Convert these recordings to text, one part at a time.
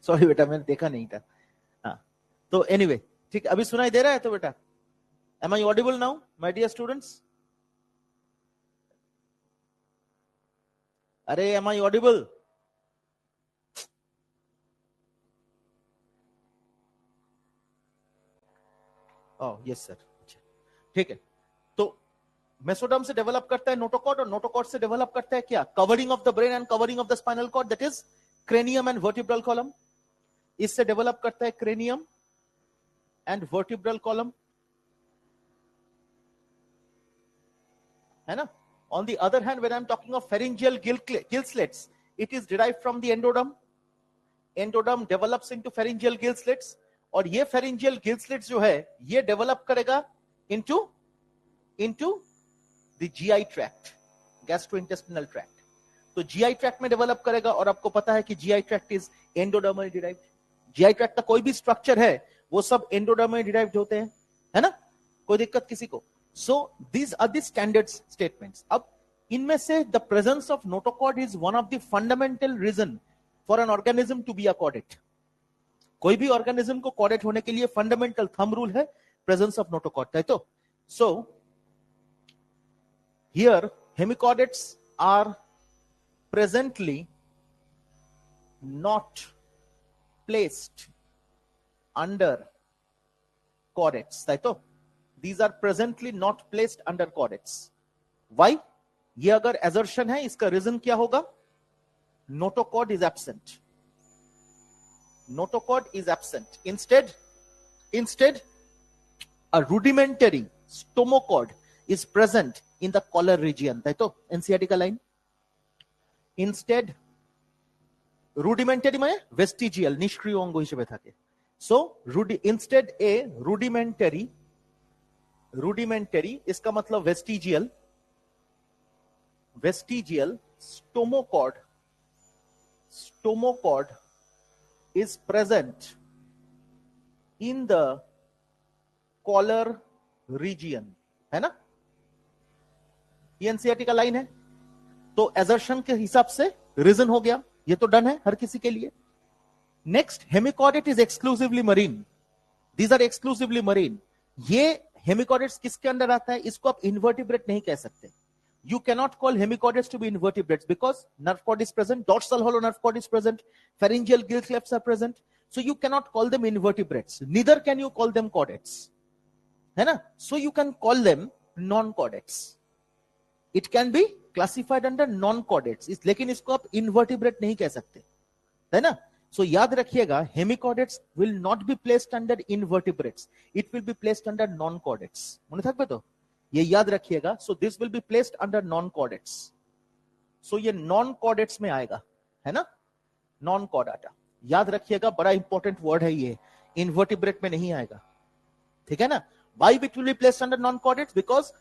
Sorry बेटा, मैंने देखा नहीं था। हाँ, तो एनीवे ठीक, अभी सुनाई दे रहा है तो बेटा? Am I audible now my dear students? अरे am I audible? Oh yes sir, ठीक है। तो मेसोडर्म से डेवलप करता है नोटोकॉर्ड, और नोटोकॉर्ड से डेवलप करता है क्या? Covering of the brain and covering of the spinal cord, that is cranium and vertebral column. इससे डेवलप करता है क्रेनियम एंड वर्टिब्रल कॉलम, है ना? On the other hand, when I'm talking of pharyngeal gill slits, it is derived from the endoderm. Endoderm develops into pharyngeal gill slits, और ये pharyngeal gill slits जो है ये develop करेगा into the GI tract, gastrointestinal tract. तो GI tract में develop करेगा, और आपको पता है कि GI tract is endodermally derived. GI tract का कोई भी structure है वो सब endodermally derived होते हैं, है ना? कोई दिक्कत किसी को? So these are the standard statements. अब इनमें से the presence of notochord is one of the fundamental reason for an organism to be a chordate. कोई भी organism को chordate होने के लिए fundamental thumb rule है presence of notochord, है तो? So here hemichordates are presently not placed under chordates, है तो? These are presently not placed under chordates. Why? ये अगर assertion है, इसका reason क्या होगा? Notochord is absent. Notochord is absent. Instead, a rudimentary stomochord is present in the collar region. ताई तो NCERT का line. Instead, rudimentary में vestigial निष्क्रिय अंग हिसेबे থাকে. So, instead a rudimentary इसका मतलब vestigial stomochord is present in the collar region, है ना? ये एनसीईआरटी का लाइन है, तो assertion के हिसाब से रीजन हो गया, ये तो डन है हर किसी के लिए। Next, hemichordate is exclusively marine. These are exclusively marine. ये हेमिकॉर्डेट्स किसके अंडर आता है? इसको आप इन्वर्टिब्रेट नहीं कह सकते। You cannot call hemichordates to be invertebrates because nerve cord is present, dorsal hollow nerve cord is present, pharyngeal gill clefts are present. So you cannot call them invertebrates. Neither can you call them chordates. है ना? So you can call them non-chordates. It can be classified under non-chordates. लेकिन इसको आप invertebrate नहीं कह सकते, है ना? So याद रखिएगा, hemichordates will not be placed under invertebrates. It will be placed under non-chordates. मने থাকবে তো? ये याद रखिएगा। So this will be placed under non chordates. So ये नॉन कॉर्डेट्स में आएगा, है ना? नॉन कॉर्डाटा याद रखिएगा, बड़ा इंपॉर्टेंट वर्ड है ये, इन्वर्टिब्रेट में नहीं आएगा, ठीक है ना? Why it will be placed under non chordates? Because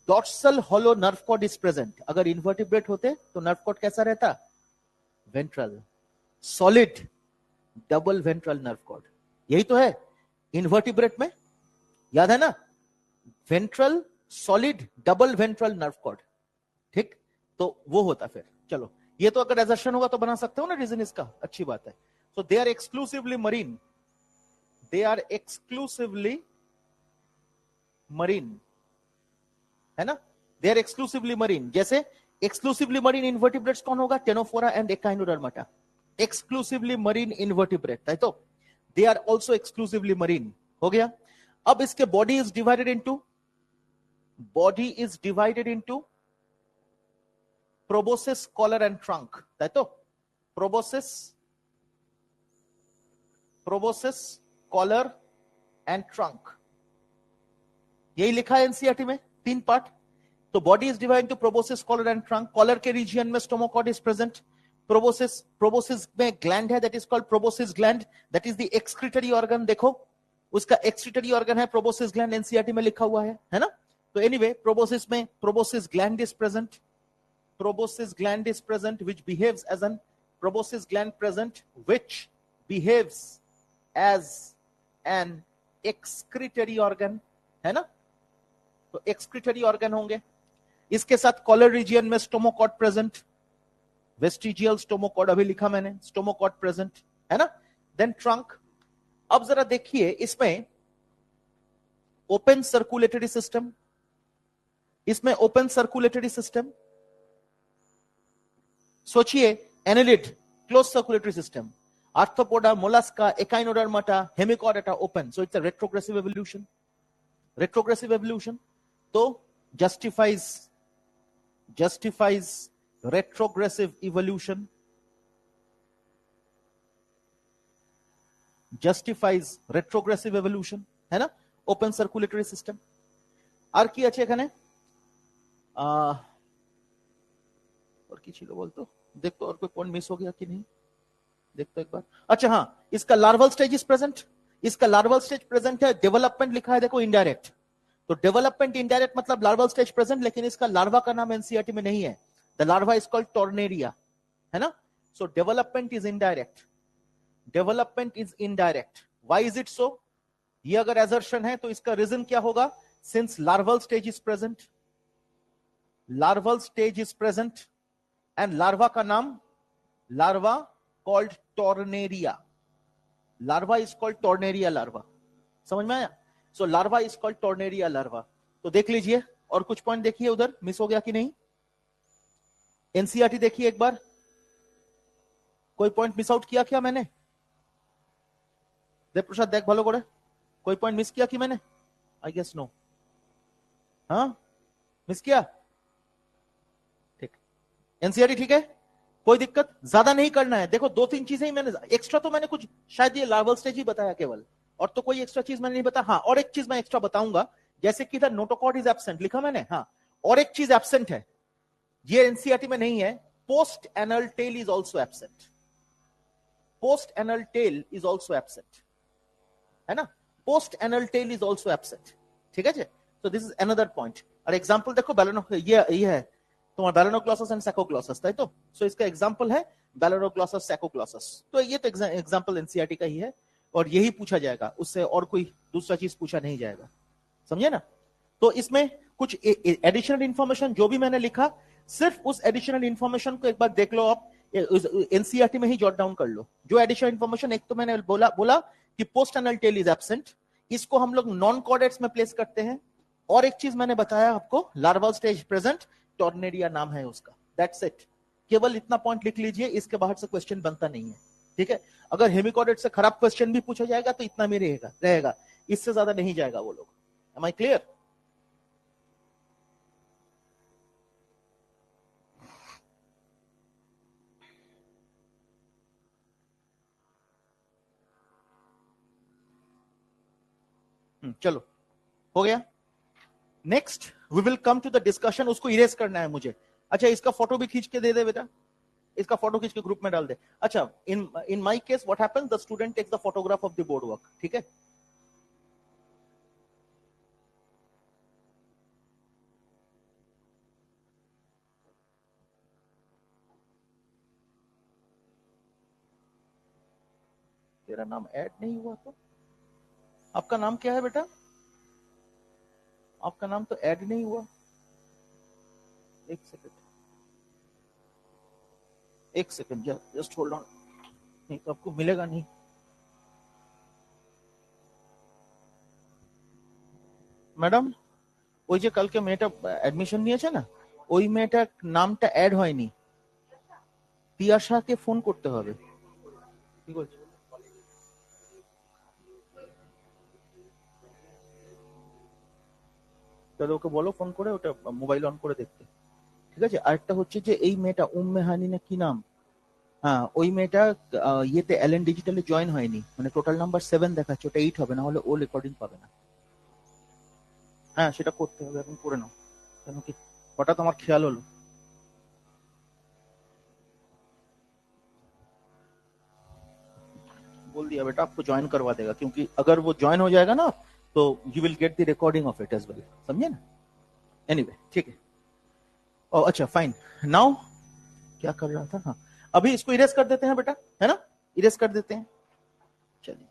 dorsal hollow nerve cord is present. अगर इन्वर्टिब्रेट होते तो नर्व कॉर्ड कैसा रहता? Ventral, solid double ventral nerve cord. यही तो है इन्वर्टिब्रेट में, याद है ना? Ventral solid double ventral nerve cord, ठीक? तो वो होता फिर। चलो, ये तो अगर एजर्शन होगा तो बना सकते हो ना रीजन इसका, अच्छी बात है। So they are exclusively marine, they are exclusively marine, है ना? They are exclusively marine. जैसे एक्सक्लूसिवली मरीन इन्वर्टिब्रेट्स कौन होगा? Ctenophora and echinodermata, exclusively marine invertebrate, है तो? They are also exclusively marine. हो गया। अब इसके body is divided into proboscis, collar and trunk, ताई तो? proboscis, collar and trunk, यही लिखा है एनसीईआरटी में, 3 पार्ट। तो body is divided into proboscis, collar and trunk। Collar के रीजन में स्टोमोकॉर्ड इज प्रेजेंट। proboscis में ग्लैंड है, that is called proboscis gland, that is the excretory organ. देखो उसका एक्सक्रीटरी ऑर्गन है proboscis gland, एनसीईआरटी में लिखा हुआ है ना? तो एनीवे, proboscis में proboscis gland is present, proboscis gland is present which behaves as an proboscis gland present which behaves as an excretory organ, है ना? तो excretory organ होंगे। इसके साथ कॉलर रीजियन में स्टोमोकॉर्ड प्रेजेंट, वेस्टिजियल स्टोमोकॉर्ड अभी लिखा मैंने, स्टोमोकॉर्ड प्रेजेंट, है ना. Then trunk. अब जरा देखिए इसमें ओपन सर्कुलेटरी सिस्टम, इसमें ओपन सर्कुलेटरी सिस्टम. सोचिए annelid close circulatory system, Arthropoda, Mollusca, Echinodermata, Hemichordata open. So it's a retrogressive evolution. Retrogressive evolution तो justifies retrogressive evolution, justifies retrogressive evolution, है ना. Open circulatory system. আর কি আছে এখানে? और কি ছিল বলতো, देखो और कोई पॉइंट मिस हो गया कि नहीं, देखते एक बार. अच्छा हाँ, इसका लार्वल स्टेज इज प्रेजेंट. इसका लार्वल स्टेज प्रेजेंट है. डेवलपमेंट लिखा है देखो इनडायरेक्ट. तो डेवलपमेंट इनडायरेक्ट मतलब लार्वल स्टेज प्रेजेंट, लेकिन इसका लार्वा का नाम एनसीईआरटी में नहीं है. The larva is called tornaria, है ना. सो development is indirect. Development is indirect. Why is it so? ये अगर एजर्शन है तो इसका रीजन क्या होगा? Since larval stage is present, larval stage is present and larva का नाम, larva called tornaria. Larva is called tornaria larva. समझ में आया? So larva is called tornaria larva. तो देख लीजिए और कुछ पॉइंट देखिए उधर मिस हो गया कि नहीं. एनसीईआरटी देखिए एक बार, कोई पॉइंट मिस आउट किया क्या मैंने? देव प्रसाद देख भालो करे, कोई पॉइंट मिस किया कि मैंने? I guess no. हाँ मिस किया. ठीक. एनसीईआरटी ठीक है, कोई दिक्कत, ज्यादा नहीं करना है. देखो दो तीन चीजें ही मैंने एक्स्ट्रा, तो मैंने कुछ शायद ये लार्वल स्टेज ही बताया केवल, और तो कोई एक्स्ट्रा चीज मैंने नहीं बताया. हाँ और एक चीज मैं एक्स्ट्रा बताऊंगा, जैसे कि इधर नोटोकॉर्ड इज एब्सेंट लिखा मैंने. हाँ और एक चीज एब्सेंट है, ये एनसीईआरटी में नहीं है. Post anal tail is also absent. Post anal tail is also absent, है ना. Post anal tail is also absent. ठीक है जी. तो दिस इज अनदर पॉइंट. और एग्जांपल देखो बैलेनो, ये है तुम्हारा बैलेनोग्लॉसस एंड सैकोग्लॉसस था. तो सो इसका एग्जांपल है बैलेनोग्लॉसस सैकोग्लॉसस. तो ये तो एग्जांपल एनसीईआरटी का ही है और यही पूछा जाएगा, उससे और कोई दूसरा चीज पूछा नहीं जाएगा. समझे ना. तो इसमें कुछ एडिशनल इंफॉर्मेशन जो भी मैंने लिखा, सिर्फ उस एडिशनल इंफॉर्मेशन को एक बार देख लो आप, एनसीईआरटी में ही जॉट डाउन कर लो. जो एडिशनल इंफॉर्मेशन, एक तो मैंने बोला कि post anal tail is absent, इसको हम लोग नॉन कॉर्डेट्स में प्लेस करते हैं. और एक चीज मैंने बताया आपको, लार्वल स्टेज प्रेजेंट, टॉर्नेरिया नाम है उसका. That's it. केवल इतना पॉइंट लिख लीजिए, इसके बाहर से क्वेश्चन बनता नहीं है. ठीक है. अगर हेमिकॉर्डेट से खराब क्वेश्चन भी पूछा जाएगा तो इतना भी रहेगा, इससे ज्यादा नहीं जाएगा वो लोग. Am I clear? चलो हो गया. Next we will come to the discussion. उसको इरेज करना है मुझे. अच्छा इसका फोटो भी खींच के दे दे बेटा, इसका फोटो खींच के ग्रुप में डाल दे. अच्छा in my case what happens, the student takes the photograph of the board work. ठीक है. तेरा नाम ऐड नहीं हुआ तो आपका नाम क्या है बेटा? आपका नाम तो ऐड नहीं हुआ. एक सेकंड, एक सेकंड, जस्ट होल्ड ऑन. नहीं तो आपको मिलेगा नहीं. ম্যাডাম ওই যে কালকে মেয়েটা অ্যাডমিশন নিয়েছে না, ওই মেয়েটার নামটা অ্যাড হয়নি. তিয়াশাকে ফোন করতে হবে. কি বলছো? তাহলে ওকে বলো ফোন করে ওটা মোবাইল অন করে দেখতে. ঠিক আছে. আরেকটা হচ্ছে যে এই মেয়েটা উম্মে হানি না কি নাম, হ্যাঁ ওই মেয়েটা ইয়েতে এলএন ডিজিটালে জয়েন হয়নি, মানে টোটাল নাম্বার 7 দেখাচ্ছে, ওটা 8 হবে, না হলে ও রেকর্ডিং পাবে না. হ্যাঁ সেটা করতে হবে, এখন করে নাও. কেন কি হঠাৎ আমার খেয়াল হলো. बोल दिया बेटा आपको ज्वाइन करवा देगा, क्योंकि अगर वो ज्वाइन हो जाएगा ना तो you will get the recording of it as well. समझे ना. एनीवे ठीक है. ओ अच्छा फाइन. नाउ क्या कर रहा था? हाँ अभी इसको इरेज कर देते हैं बेटा, है ना. इरेज कर देते हैं. चलिए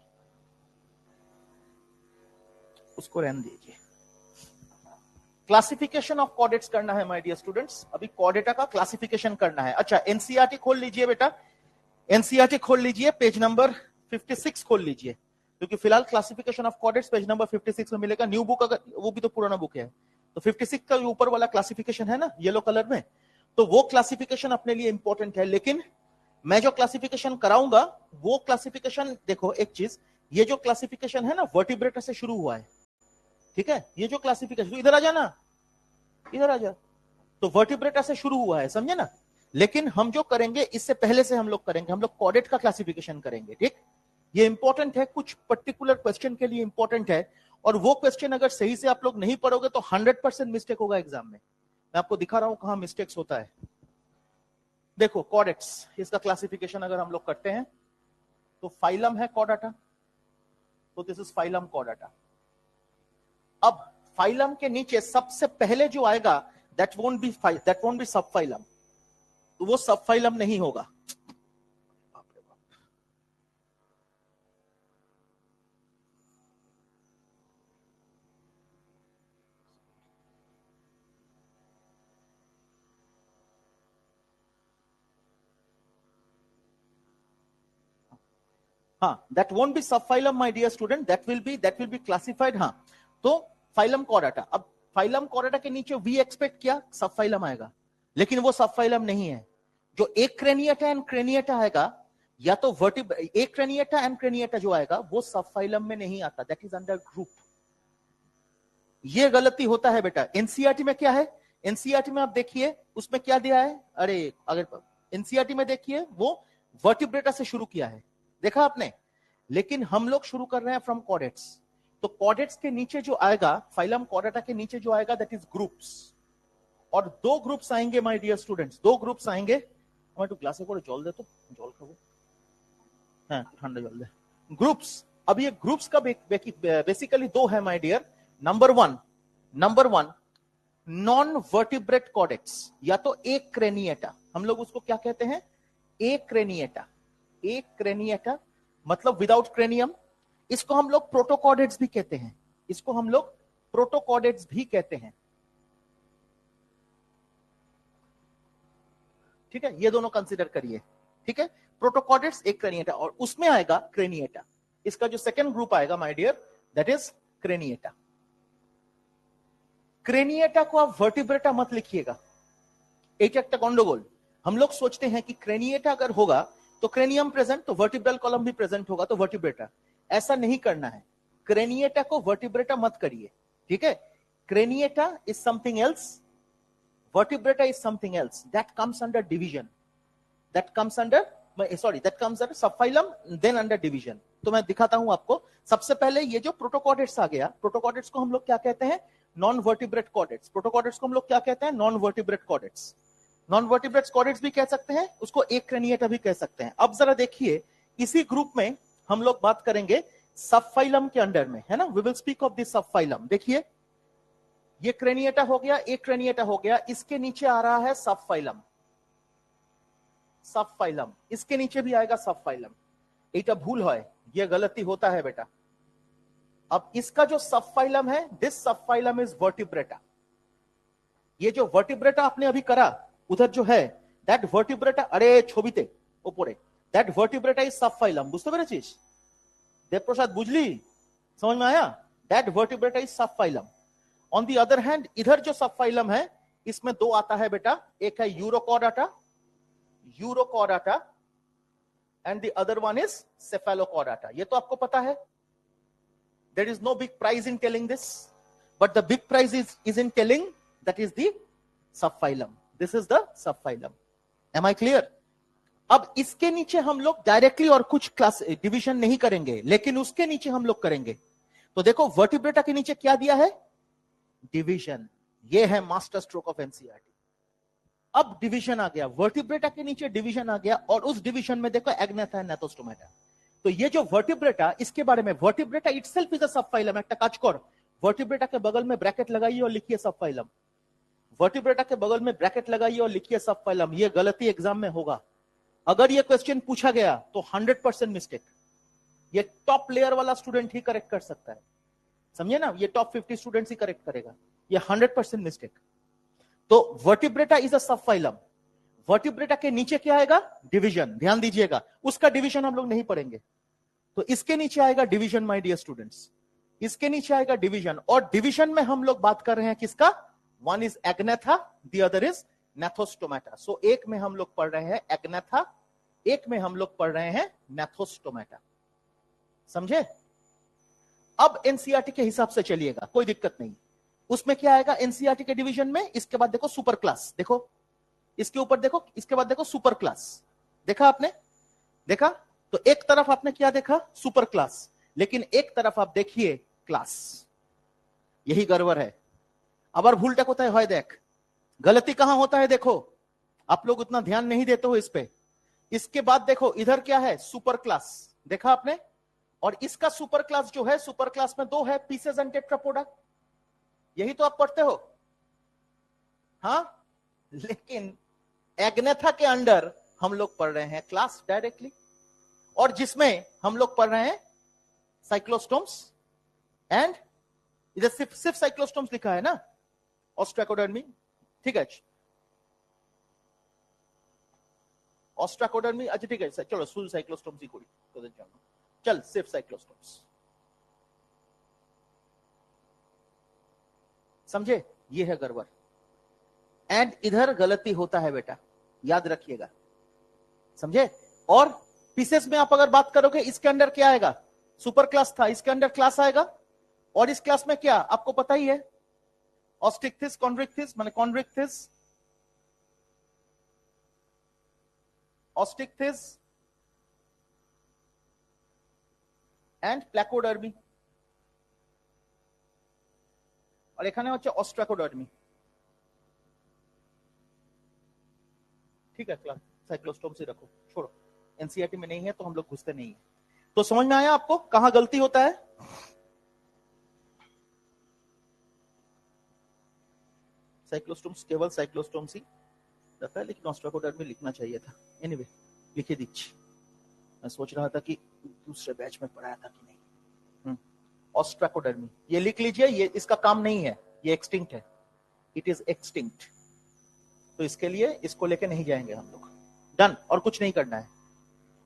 उसको रहने दीजिए. क्लासिफिकेशन ऑफ कॉर्डेट्स करना है माय डियर स्टूडेंट्स. अभी कॉर्डेटा का क्लासिफिकेशन करना है. अच्छा एनसीईआरटी खोल लीजिए बेटा. एनसीईआरटी खोल लीजिए, पेज नंबर 56 खोल लीजिए, क्योंकि फिलहाल classification of chordates page number 56 में मिलेगा। न्यू बुक अगर, वो भी तो पुराना बुक है, तो 56 का ऊपर वाला क्लासिफिकेशन है ना येलो कलर में, तो वो क्लासिफिकेशन अपने लिए इंपॉर्टेंट है। लेकिन मैं जो क्लासिफिकेशन कराऊंगा वो क्लासिफिकेशन, देखो एक चीज, ये जो क्लासिफिकेशन है ना वर्टिब्रेटा से शुरू हुआ है, ठीक है, ये जो क्लासिफिकेशन, इधर आ जाना, इधर आ जा, तो वर्टिब्रेटा से शुरू हुआ है, समझे ना। लेकिन हम जो करेंगे इससे पहले से हम लोग करेंगे, हम लोग कॉर्डेट का क्लासिफिकेशन करेंगे, ठीक। ये इंपॉर्टेंट है, कुछ पर्टिकुलर क्वेश्चन के लिए इंपॉर्टेंट है, और वो क्वेश्चन अगर सही से आप लोग नहीं पढ़ोगे तो 100% मिस्टेक होगा एग्जाम में। मैं आपको दिखा रहा हूं कहां मिस्टेक्स होता है। देखो कॉर्डेट्स, इसका क्लासिफिकेशन अगर हम लोग करते हैं तो फाइलम है कॉर्डाटा, तो दिस इज फाइलम कॉर्डाटा। अब फाइलम के नीचे सबसे पहले जो आएगा दैट वोंट बी सब फाइलम, तो वो सब फाइलम नहीं होगा। हाँ, that won't be subphylum my dear student, that will be classified। हाँ, तो फाइलम कॉर्डाटा, अब फाइलम कॉर्डाटा के नीचे वी एक्सपेक्ट किया सबफाइलम आएगा, लेकिन वो सबफाइलम नहीं है। जो एक क्रेनिएटा एंड क्रेनिएटा आएगा, या तो एक क्रेनिएटा एंड क्रेनिएटा जो आएगा वो सबफाइलम में नहीं आता, दैट इज अंडर ग्रुप। ये गलती होता है बेटा। एनसीईआरटी में क्या है, एनसीईआरटी में आप देखिए उसमें क्या दिया है, अरे अगर एनसीईआरटी में देखिए वो वर्टिब्रेटा से शुरू किया है, देखा आपने, लेकिन हम लोग शुरू कर रहे हैं फ्रॉम कॉर्डेट्स। तो कॉर्डेट्स के नीचे जो आएगा, फाइलम कॉर्डाटा के नीचे जो आएगा दैट इज ग्रुप्स, और दो ग्रुप्स आएंगे माय डियर स्टूडेंट्स, दो ग्रुप्स आएंगे। मैं तो ग्लासे को जल दे, तो जल खाओ, हाँ ठंडा जल दे। ग्रुप्स, अब ये ग्रुप्स का बेसिकली दो है my dear. Number one non vertebrate chordates, या तो एक क्रेनिएटा, हम लोग उसको क्या कहते हैं, एक क्रेनिएटा, एक क्रेनिएटा मतलब विदाउट क्रेनियम। इसको हम लोग प्रोटोकॉर्डेट्स भी कहते हैं, इसको हम लोग प्रोटोकॉर्डेट्स भी कहते हैं, ठीक है, ये दोनों कंसीडर करिए, ठीक है। प्रोटोकॉर्डेट्स एक क्रेनिएटा, और उसमें आएगा क्रेनिएटा। इसका जो सेकंड ग्रुप आएगा my dear that is Craniata. Craniata को आप वर्टिब्रेटा मत लिखिएगा, एक गंडोगोल। हम लोग सोचते हैं कि क्रेनिएटा अगर होगा तो क्रेनियम प्रेजेंट, तो वर्टिब्रल कॉलम भी प्रेजेंट होगा, तो वर्टिब्रेटा। ऐसा नहीं करना है, क्रेनिएटा को वर्टिब्रेटा मत करिए, ठीक है। Craniata is something else, vertebrata is something else that comes under division, that comes under subphylum, then under division। तो मैं दिखाता हूं आपको। सबसे पहले ये जो प्रोटोकॉर्डेट्स आ गया, प्रोटोकॉर्डेट्स को हम लोग क्या कहते हैं, नॉन वर्टिब्रेट कॉर्डेट्स। प्रोटोकॉर्डेट्स को हम लोग क्या कहते हैं, non vertebrate chordates. Non vertebrate chordates भी कह सकते हैं, उसको एक क्रेनिएटा भी कह सकते हैं। अब जरा देखिए, इसी ग्रुप में हम लोग बात करेंगे सबफाइलम के अंडर में, है ना, we will speak of this subphylum. देखिए ये क्रेनिएटा हो गया, एक क्रेनिएटा हो गया, इसके नीचे आ रहा है सबफाइलम, सबफाइलम, इसके नीचे भी आएगा सबफाइलम। এটা भूल है, ये गलती होता है बेटा। अब इसका जो सबफाइलम है, दिस सबफाइलम इज वर्टिब्रेटा। ये जो वर्टिब्रेटा आपने अभी करा उधर जो है, दैट वर्टिब्रेटा, अरे छविते ऊपरे, दैट वर्टिब्रेटा इज सबफाइलम। बुझते পেরেছিস देवप्रसाद, बुझली, समझ में आया, that vertebrata is subphylum. On the other hand इधर जो सबफाइलम है इसमें दो आता है बेटा, एक है urochordata, urochordata, and the other one is cephalochordata. ये तो आपको पता है, there is no big prize in telling this, but the big prize is in telling that is the subphylum, this is the subphylum. Am I clear? अब इसके नीचे हम लोग डायरेक्टली और कुछ क्लास डिवीजन नहीं करेंगे, लेकिन उसके नीचे हम लोग करेंगे। तो देखो वर्टिब्रेटा के नीचे क्या दिया है, डिवीजन। ये है मास्टर स्ट्रोक ऑफ एनसीईआरटी। अब डिवीजन आ गया, वर्टिब्रेटा के नीचे डिवीजन आ गया, और उस डिवीजन में देखो एग्नेथा है, नेथोस्टोमेटा। तो ये जो वर्टिब्रेटा, इसके बारे में, vertebrata itself is a subphylum. একটা কাজ কর, वर्टिब्रेटा के बगल में ब्रैकेट लगाइए और लिखिए सबफाइलम। वर्टिब्रेटा के बगल में ब्रैकेट लगाइए और लिखिए सबफाइलम। ये गलती एग्जाम में होगा, अगर ये क्वेश्चन पूछा गया तो 100% मिस्टेक। ये टॉप लेयर वाला स्टूडेंट ही करेक्ट कर सकता है, समझे ना, ये टॉप 50 स्टूडेंट्स ही करेक्ट करेगा, ये 100% मिस्टेक। तो vertebrata is a subphylum. Vertebrata के नीचे क्या आएगा? डिवीजन। ध्यान दीजिएगा, उसका डिवीजन हम लोग नहीं पढ़ेंगे। तो इसके नीचे आएगा डिवीजन माय डियर स्टूडेंट्स, इसके नीचे आएगा डिवीजन। और डिवीजन में हम लोग बात कर रहे हैं किसका? One is agnatha, the other is gnathostomata. So एक में हम लोग पढ़ रहे हैं एग्नेथा, एक में हम लोग पढ़ रहे हैं नेथोस्टोमेटा। समझे? अब एनसीईआरटी के हिसाब से चलिएगा, कोई दिक्कत नहीं। उसमें क्या आएगा एनसीईआरटी के डिवीजन में? इसके बाद देखो सुपर क्लास, देखो इसके ऊपर देखो, इसके बाद देखो सुपर क्लास। देखा आपने? देखा? तो एक तरफ आपने क्या देखा? सुपर क्लास, लेकिन एक तरफ आप देखिए क्लास। यही गड़बड़ है। আবার ভুলটা কোথায় হয় देख, गलती कहां होता है देखो, आप लोग उतना ध्यान नहीं देते हो इस पे। इसके बाद देखो इधर क्या है? सुपर क्लास, देखा आपने? और इसका सुपर क्लास जो है, सुपर क्लास में दो है, पीसेस एंड टेट्रापोडा। यही तो आप पढ़ते हो, हाँ? लेकिन एग्नेथा के अंडर हम लोग पढ़ रहे हैं क्लास डायरेक्टली, और जिसमें हम लोग पढ़ रहे हैं साइक्लोस्टोम्स एंड, इधर सिर्फ साइक्लोस्टोम्स लिखा है ना, ऑस्ट्राकोडर्मी। ठीक है, ऑस्ट्राकोडर्मी, अच्छा ठीक है, चलो फुल साइक्लोस्टोम्स ही कोई तो चल, सिर्फ साइक्लोस्टोम्स। समझे? ये है गड़बड़। एंड इधर गलती होता है बेटा, याद रखिएगा। समझे? और पीसेस में आप अगर बात करोगे, इसके अंदर क्या आएगा? सुपर क्लास था, इसके अंदर क्लास आएगा। और इस क्लास में क्या आपको पता ही है? ऑस्टिक्थिस, कॉन्ड्रिक्थिस, माने कॉन्ड्रिक्थिस, ऑस्टिक्थिस एंड प्लैकोडर्मी, और এখানে হচ্ছে অস্ট্রাকোডার্মি। ठीक है, क्लास साइक्लोस्टोम से रखो, छोड़ो, एनसीईआरटी में नहीं है तो हम लोग घुसते नहीं है। तो समझ में आया आपको कहां गलती होता है? साइक्लोस्टोम्स केवल साइक्लोस्टोम्स ही रहता है, लेकिन ऑस्ट्राकोडर्मी लिखना चाहिए था। एनीवे, लिखे दीजिए। मैं सोच रहा था कि दूसरे बैच में पढ़ाया था कि नहीं। ऑस्ट्राकोडर्मी ये लिख लीजिए, ये इसका काम नहीं है, ये एक्सटिंक्ट है, इट इज एक्सटिंक्ट। तो इसके लिए इसको लेके नहीं जाएंगे हम लोग। डन। और कुछ नहीं करना है,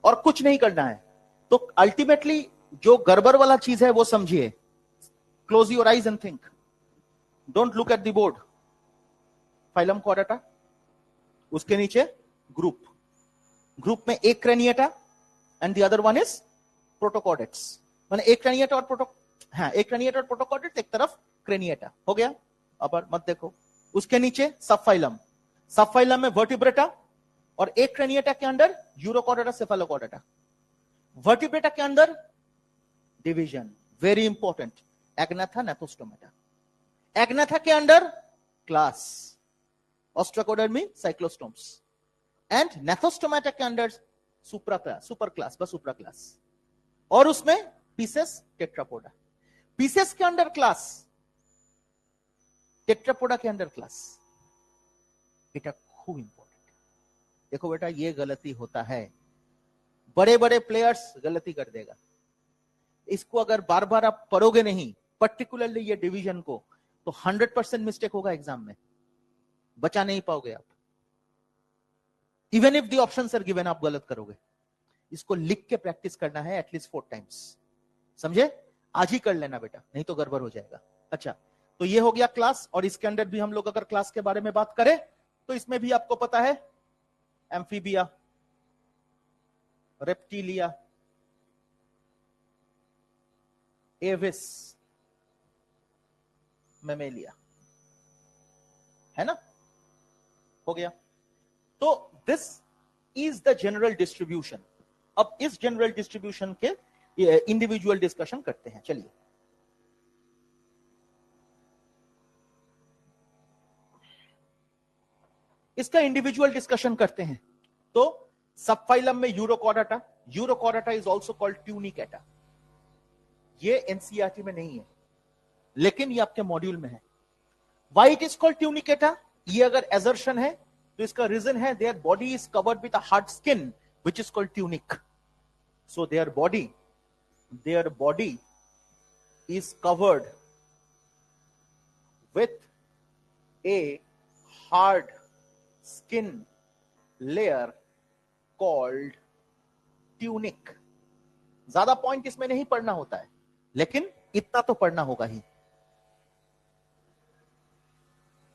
और कुछ नहीं करना है। तो अल्टीमेटली जो गड़बड़ वाला चीज है वो समझिए। Close your eyes and think, don't look at the board. Phylum chordata, उसके नीचे ग्रुप, ग्रुप में एक craniata and the other one is protochordates. माने एक क्रेनिएटा और एक क्रेनिएटा और प्रोटोकॉर्डेट्स, एक तरफ क्रेनिएटा, हो गया। अब मत देखो, उसके नीचे सबफाइलम, सबफाइलम में वर्टिब्रेटा, और एक क्रेनिएटा के अंदर यूरोकॉर्डेटा, सेफालोकॉर्डेटा। वर्टिब्रेटा के अंदर division, very important, Agnatha, Gnathostomata. Agnatha के अंदर क्लास, ऑस्ट्राकोडर्मी, साइक्लोस्टोम्स, एंड नेथोस्टोमेटा के अंदर सुपर क्लास, बस सुपर क्लास, और उसमें पीसेस, टेट्रापोडा। पीसेस के अंदर क्लास, टेट्रापोडा के अंदर क्लास। এটা খুব इंपॉर्टेंट। देखो बेटा, ये गलती होता है, बड़े बड़े प्लेयर्स गलती कर देगा। इसको अगर बार बार आप पढ़ोगे नहीं, पर्टिकुलरली ये डिवीजन को, तो 100% मिस्टेक होगा एग्जाम में, बचा नहीं पाओगे आप। Even if the options are given, आप गलत करोगे। इसको लिख के प्रैक्टिस करना है एटलीस्ट 4 टाइम्स। समझे? आज ही कर लेना बेटा, नहीं तो गड़बड़ हो जाएगा। अच्छा, तो ये हो गया क्लास। और इसके अंदर भी हम लोग अगर क्लास के बारे में बात करें, तो इसमें भी आपको पता है एम्फीबिया, रेप्टिलिया, एविस, मेमेलिया, है ना? हो गया। तो this is the general distribution. अब इस जनरल डिस्ट्रीब्यूशन के इंडिविजुअल डिस्कशन करते हैं। चलिए, इसका इंडिविजुअल डिस्कशन करते हैं। तो सबफाइलम में urochordata, urochordata is also called Tunicata. ये एनसीईआरटी में नहीं है, लेकिन ये आपके मॉड्यूल में है। Why it is called Tunicata? ये अगर एजर्शन है तो इसका रीजन है their body is covered with a hard skin which is called tunic. So their body is covered with a hard skin layer called tunic. ज्यादा point इसमें नहीं पढ़ना होता है, लेकिन इतना तो पढ़ना होगा ही.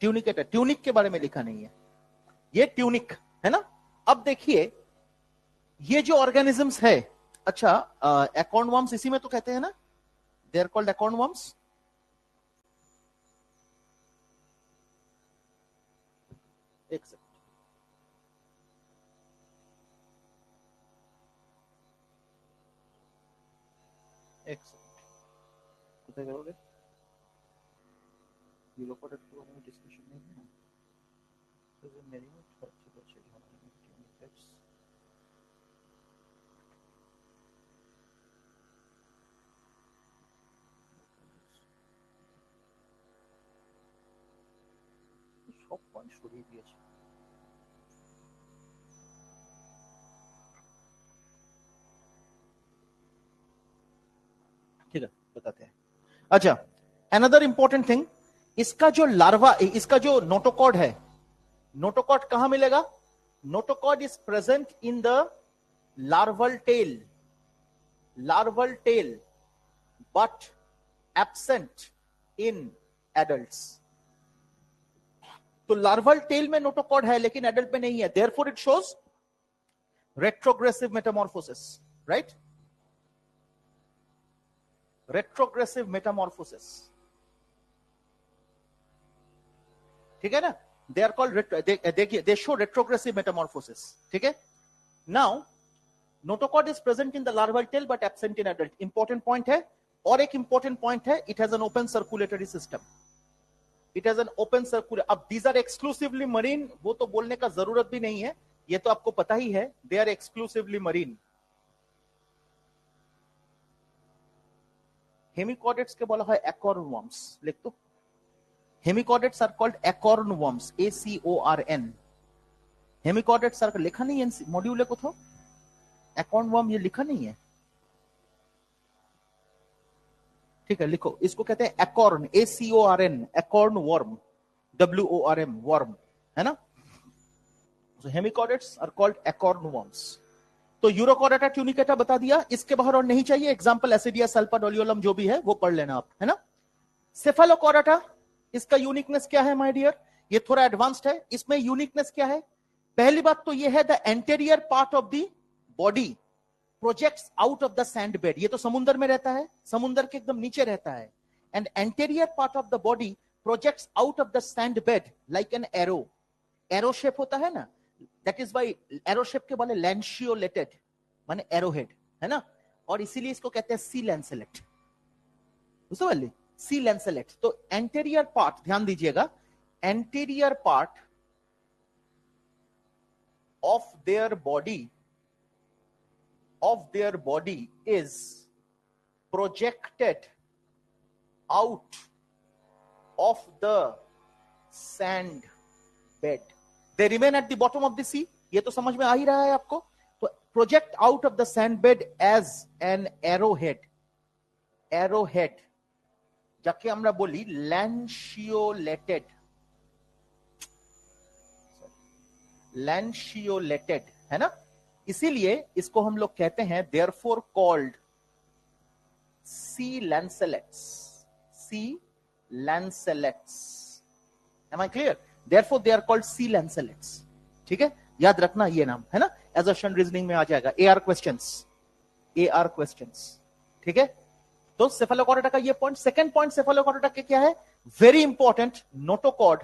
ट्यूनिकेटर, ट्यूनिक के बारे में लिखा नहीं है, ये ट्यूनिक है ना. अब देखिए ये जो ऑर्गेनिजम्स है, अच्छा एकॉर्नवर्म्स इसी में तो कहते हैं ना, दे आर कॉल्ड एकॉर्नवर्म्स. एक सेकंड, एक सेकंड कितना करोगे, ये लोग प्रोडक्ट को हमें डिस्कशन नहीं है, तो ये मेरी में अच्छी बच्चे टेक्स्ट সব পয়েন্ট সরিয়ে দিয়েছে. ठीक है, बताते हैं. अच्छा, अनदर इंपॉर्टेंट थिंग, इसका जो लार्वा, इसका जो नोटोकॉड है, नोटोकॉड कहां मिलेगा? Notochord is present in the larval tail, larval tail, but absent in adults. तो लार्वल टेल में नोटोकॉड है लेकिन एडल्ट में नहीं है, therefore it shows retrogressive Metamorphosis, right? Retrogressive Metamorphosis, ठीक है ना. दे आर कॉल्ड, देखिए दे शो रेट्रोग्रेसिव मेटामॉर्फोसिस, ठीक है. Now notochord is present in the larval tail but absent in adult. Important point है. और एक इंपॉर्टेंट पॉइंट है, it has an open circulatory system, it has an open circulate. अब these are exclusively marine, वो तो बोलने का जरूरत भी नहीं है, ये तो आपको पता ही है, they are exclusively marine. Hemichordates के बोला है एकॉर्नवर्म्स, लिख दो. Hemichordates are called acorn worms, ACORN. Hemichordates are, लिखा नहीं है मॉड्यूल को, तो एकॉर्नवर्म ये लिखा नहीं है, ठीक है, लिखो. इसको कहते हैं acorn, ACORN, acorn worm, WORM, worm, है ना. So hemichordates are called acorn worms. तो यूरोकॉर्डेटा, ट्यूनिकेटा बता दिया, इसके बाहर और नहीं चाहिए. एग्जांपल एसिडिया, सल्फा, डोलियोलम, जो भी है वो पढ़ लेना आप, है ना. सेफेलोकॉर्डेटा, इसका यूनिकनेस क्या है माय डियर? ये थोड़ा एडवांस्ड है. इसमें यूनिकनेस क्या है? पहली बात तो ये है, the anterior part of the body projects out of the sand bed. ये तो समुद्र में रहता है, समुद्र के एकदम नीचे रहता है. And anterior part of the body projects out of the sand bed like an arrow. Arrow shape होता है ना, that is why arrow shape के बोले लैंशियोलेटेड, माने एरोहेड, है ना. और इसीलिए इसको कहते हैं सी लैंसेलेट, सी लैंसेलेट. तो एंटेरियर पार्ट, ध्यान दीजिएगा, anterior part of their body is projected out of the sand bed. They remain at the bottom of the sea. ये तो समझ में आ ही रहा है आपको. तो project out of the sand bed as an arrowhead. Arrowhead যাকে আমরা বলি lanceolated, lanceolated, है ना. इसीलिए इसको हम लोग कहते हैं therefore called sea lancelets. Sea lancelets. Am I clear? Therefore they are called sea lancelets. ठीक है, याद रखना ये नाम, है ना. assertion reasoning में आ जाएगा. AR questions, ठीक है. तो सेफेलोकॉर्डेटा का ये पॉइंट. सेकंड पॉइंट सेफेलोकॉर्डेटा के क्या है? Very important, notochord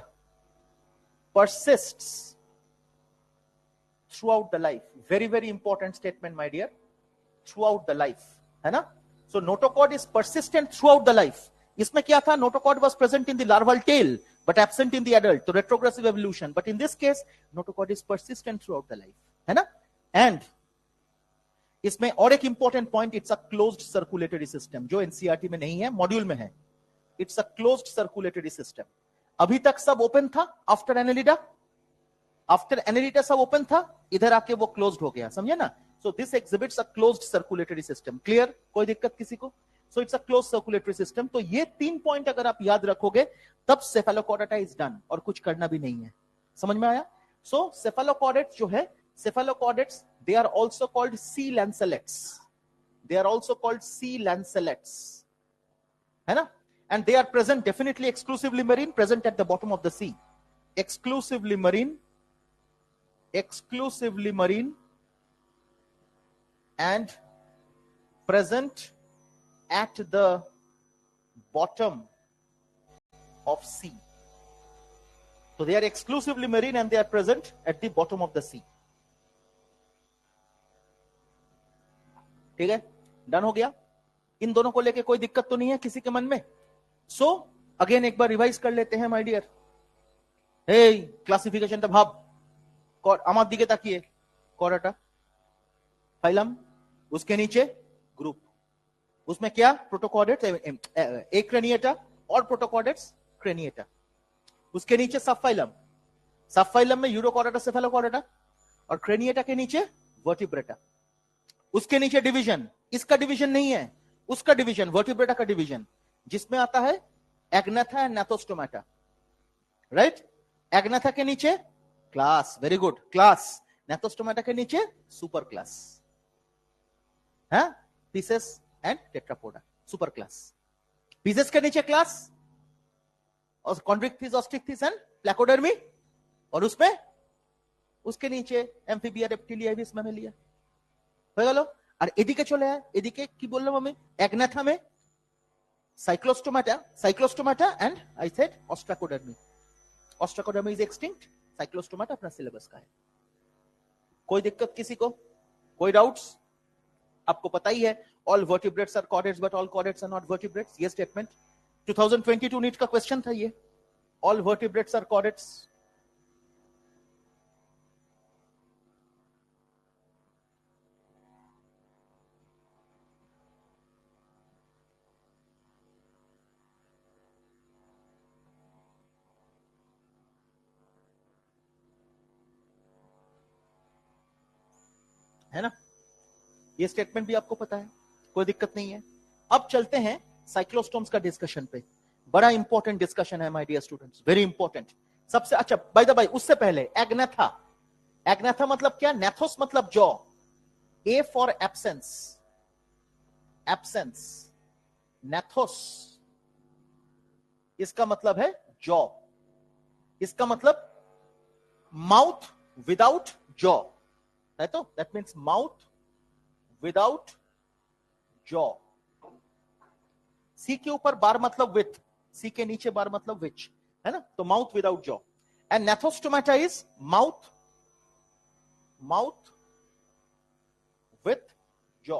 persists throughout the life. Very important statement my dear. Throughout the life, है ना. So notochord is persistent throughout the life. इसमें क्या था? Notochord was present in the larval tail but absent in the adult. So retrogressive evolution. But in this case, notochord is persistent throughout the life, है ना. And इसमें और एक important point, it's a closed circulatory system, जो NCERT में नहीं है, module में है. It's a closed circulatory system. अभी तक सब ओपन था. आफ्टर एनालिटा सब ओपन था, इधर आके वो क्लोज्ड हो गया, समझे ना. So this exhibits a closed circulatory system. Clear? कोई दिक्कत किसी को? सो it's a closed circulatory system. तो ये 3 पॉइंट अगर आप याद रखोगे तब सेफेलोकॉर्डेटा इज डन, और कुछ करना भी नहीं है. समझ में आया? सो सेफेलोकॉर्डेट्स जो है, cephalochordates, they are also called sea lanceolets. They are also called sea lanceolets, है ना? And they are present, definitely exclusively marine, present at the bottom of the sea. Exclusively marine and present at the bottom of sea. So they are exclusively marine and they are present at the bottom of the sea. ठीक है, done हो गया. इन दोनों को लेके कोई दिक्कत तो नहीं है किसी के मन में? सो अगेन एक बार रिवाइज कर लेते हैं माय डियर. हे क्लासिफिकेशन भाव আমার দিকে তাকিয়ে, कॉर्डेटा, फाइलम, उसके नीचे ग्रुप, उसमें क्या? प्रोटोकॉर्डेट्स, एक क्रेनिएटा और प्रोटोकॉर्डेट्स क्रेनिएटा. उसके नीचे सब फाइलम, सब फाइलम में यूरोकॉर्डेटा, सेफेलोकॉर्डेटा, और क्रेनिएटा के नीचे वर्टिब्रेटा. उसके नीचे डिवीजन, इसका डिवीजन नहीं है, उसका डिवीजन, वर्टिब्रेटा का डिवीजन, जिसमें आता है एग्नेथा एंड नाथोस्टोमाटा. राइट? एग्नेथा के नीचे क्लास, वेरी गुड, क्लास. नाथोस्टोमाटा के नीचे सुपर क्लास, है, pieces and Tetrapoda, super class. Pieces के नीचे क्लास और कॉन्ड्रिक्थिस, ऑस्ट्रिक्थिस एंड प्लैकोडर्मी, और उसमें उसके नीचे एम्फिबिया, रेप्टिलिया, एविस, मैमेलिया. হয়ে গেল. আর এদিকে চলে আয়, এদিকে কি বললাম আমি? এগনাথা में cyclostomata and I said ostracodermi. Ostracodermi is extinct, cyclostomata अपना सिलेबस का है. कोई दिक्कत किसी को? कोई डाउट्स? आपको पता ही है, all vertebrates are chordates but all chordates are not vertebrates. ये स्टेटमेंट 2022 नीट का क्वेश्चन था. ये ऑल वर्टिब्रेट्स आर कॉर्डेट्स. है ना? ये स्टेटमेंट भी आपको पता है, कोई दिक्कत नहीं है. अब चलते हैं साइक्लोस्टोम्स का डिस्कशन पे. बड़ा इंपॉर्टेंट डिस्कशन है my dear students, very important. सबसे अच्छा, बाय द बाय, उससे पहले एग्नेथा. एग्नेथा मतलब क्या? नेथोस मतलब jaw. A for absence, absence. Gnathos इसका मतलब है जॉ. इसका मतलब माउथ विदाउट जॉ है, तो that means mouth without jaw. C के ऊपर बार मतलब विथ, सी के नीचे बार मतलब विच, है ना? तो mouth without jaw. And gnathostomata is mouth with jaw,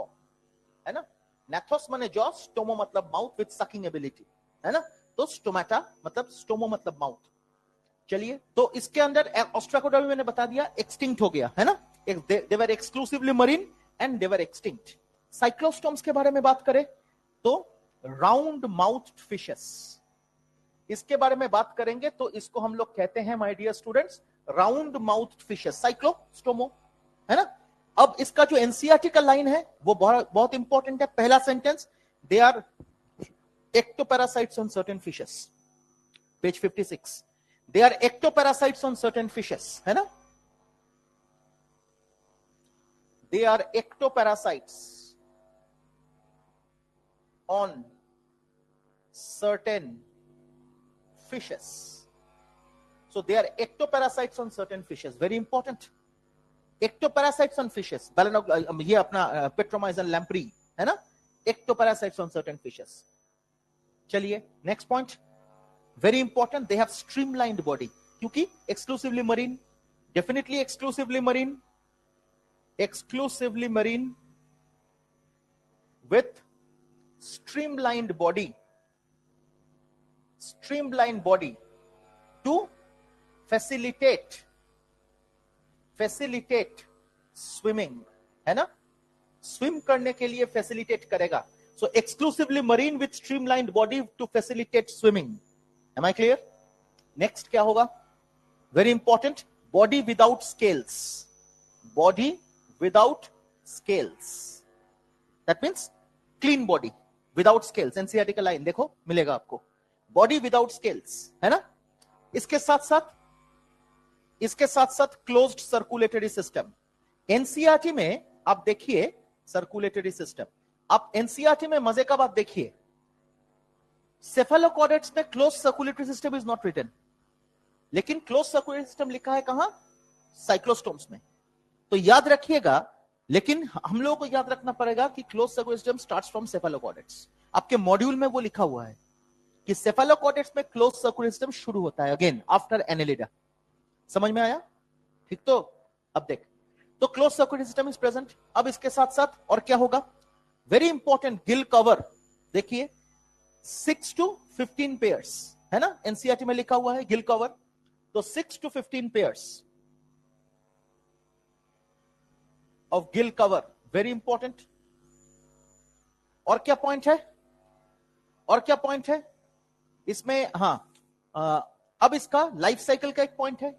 है ना? नेथोस माने जॉ, स्टोमो मतलब माउथ विथ सकिंग एबिलिटी, है ना? तो स्टोमाटा मतलब स्टोमो मतलब माउथ. चलिए, तो इसके अंदर ऑस्ट्राकोडर्मी मैंने बता दिया एक्सटिंक्ट हो गया, है ना? They were exclusively marine and they were extinct. Cyclostomes के बारे में बात करें तो राउंड माउथ्ड फिशेस, इसके बारे में बात करेंगे तो इसको हम लोग कहते हैं my dear students round mouthed fishes, cyclostomes, है ना? अब इसका जो एनसीईआरटी का लाइन है वो बहुत इंपॉर्टेंट है. पहला sentence, they are ectoparasites on certain fishes, page 56. They are ectoparasites on certain fishes, है ना? They are ectoparasites on certain fishes. So they are ectoparasites on certain fishes. Very important. Ectoparasites on fishes. ये अपना Petromyzon lamprey, है ना? Ectoparasites on certain fishes. चलिए, next point. Very important. They have streamlined body. क्योंकि exclusively marine, definitely exclusively marine with streamlined body to facilitate swimming, है ना? Swim करने के लिए facilitate करेगा. So exclusively marine with streamlined body to facilitate swimming. Am I clear? Next क्या होगा? Very important. Body without scales. Body without scales. That means clean body without scales. NCERT का line देखो, मिलेगा आपको. Body without scales, है ना? इसके साथ साथ इसके साथ साथ क्लोज्ड सर्कुलेटरी सिस्टम। एनसीईआरटी में आप देखिए सर्कुलेटरी सिस्टम, आप एनसीईआरटी में मजे का बात देखिए, सेफेलोकॉर्डेट्स में close circulatory system is not written, लेकिन क्लोज सर्कुलेटरी सिस्टम लिखा है कहां? साइक्लोस्टोम्स में। तो याद रखिएगा, लेकिन हम लोगों को याद रखना पड़ेगा कि close circulatory system starts from cephalochordates. आपके मॉड्यूल में वो लिखा हुआ है कि सेफेलोकॉर्डेट्स में क्लोज सर्कुलेटरी सिस्टम शुरू होता है अगेन आफ्टर एनेलिडा। समझ में आया? ठीक। तो अब देख, तो close circulatory system is present. अब इसके साथ साथ और क्या होगा? Very important, gill cover. देखिए 6 to 15 पेयर्स है ना, एनसीईआरटी में लिखा हुआ है गिल कवर। तो 6 to 15 pairs of gill cover, very important. और क्या पॉइंट है? और क्या पॉइंट है इसमें? अब इसका लाइफ साइकिल का एक पॉइंट है,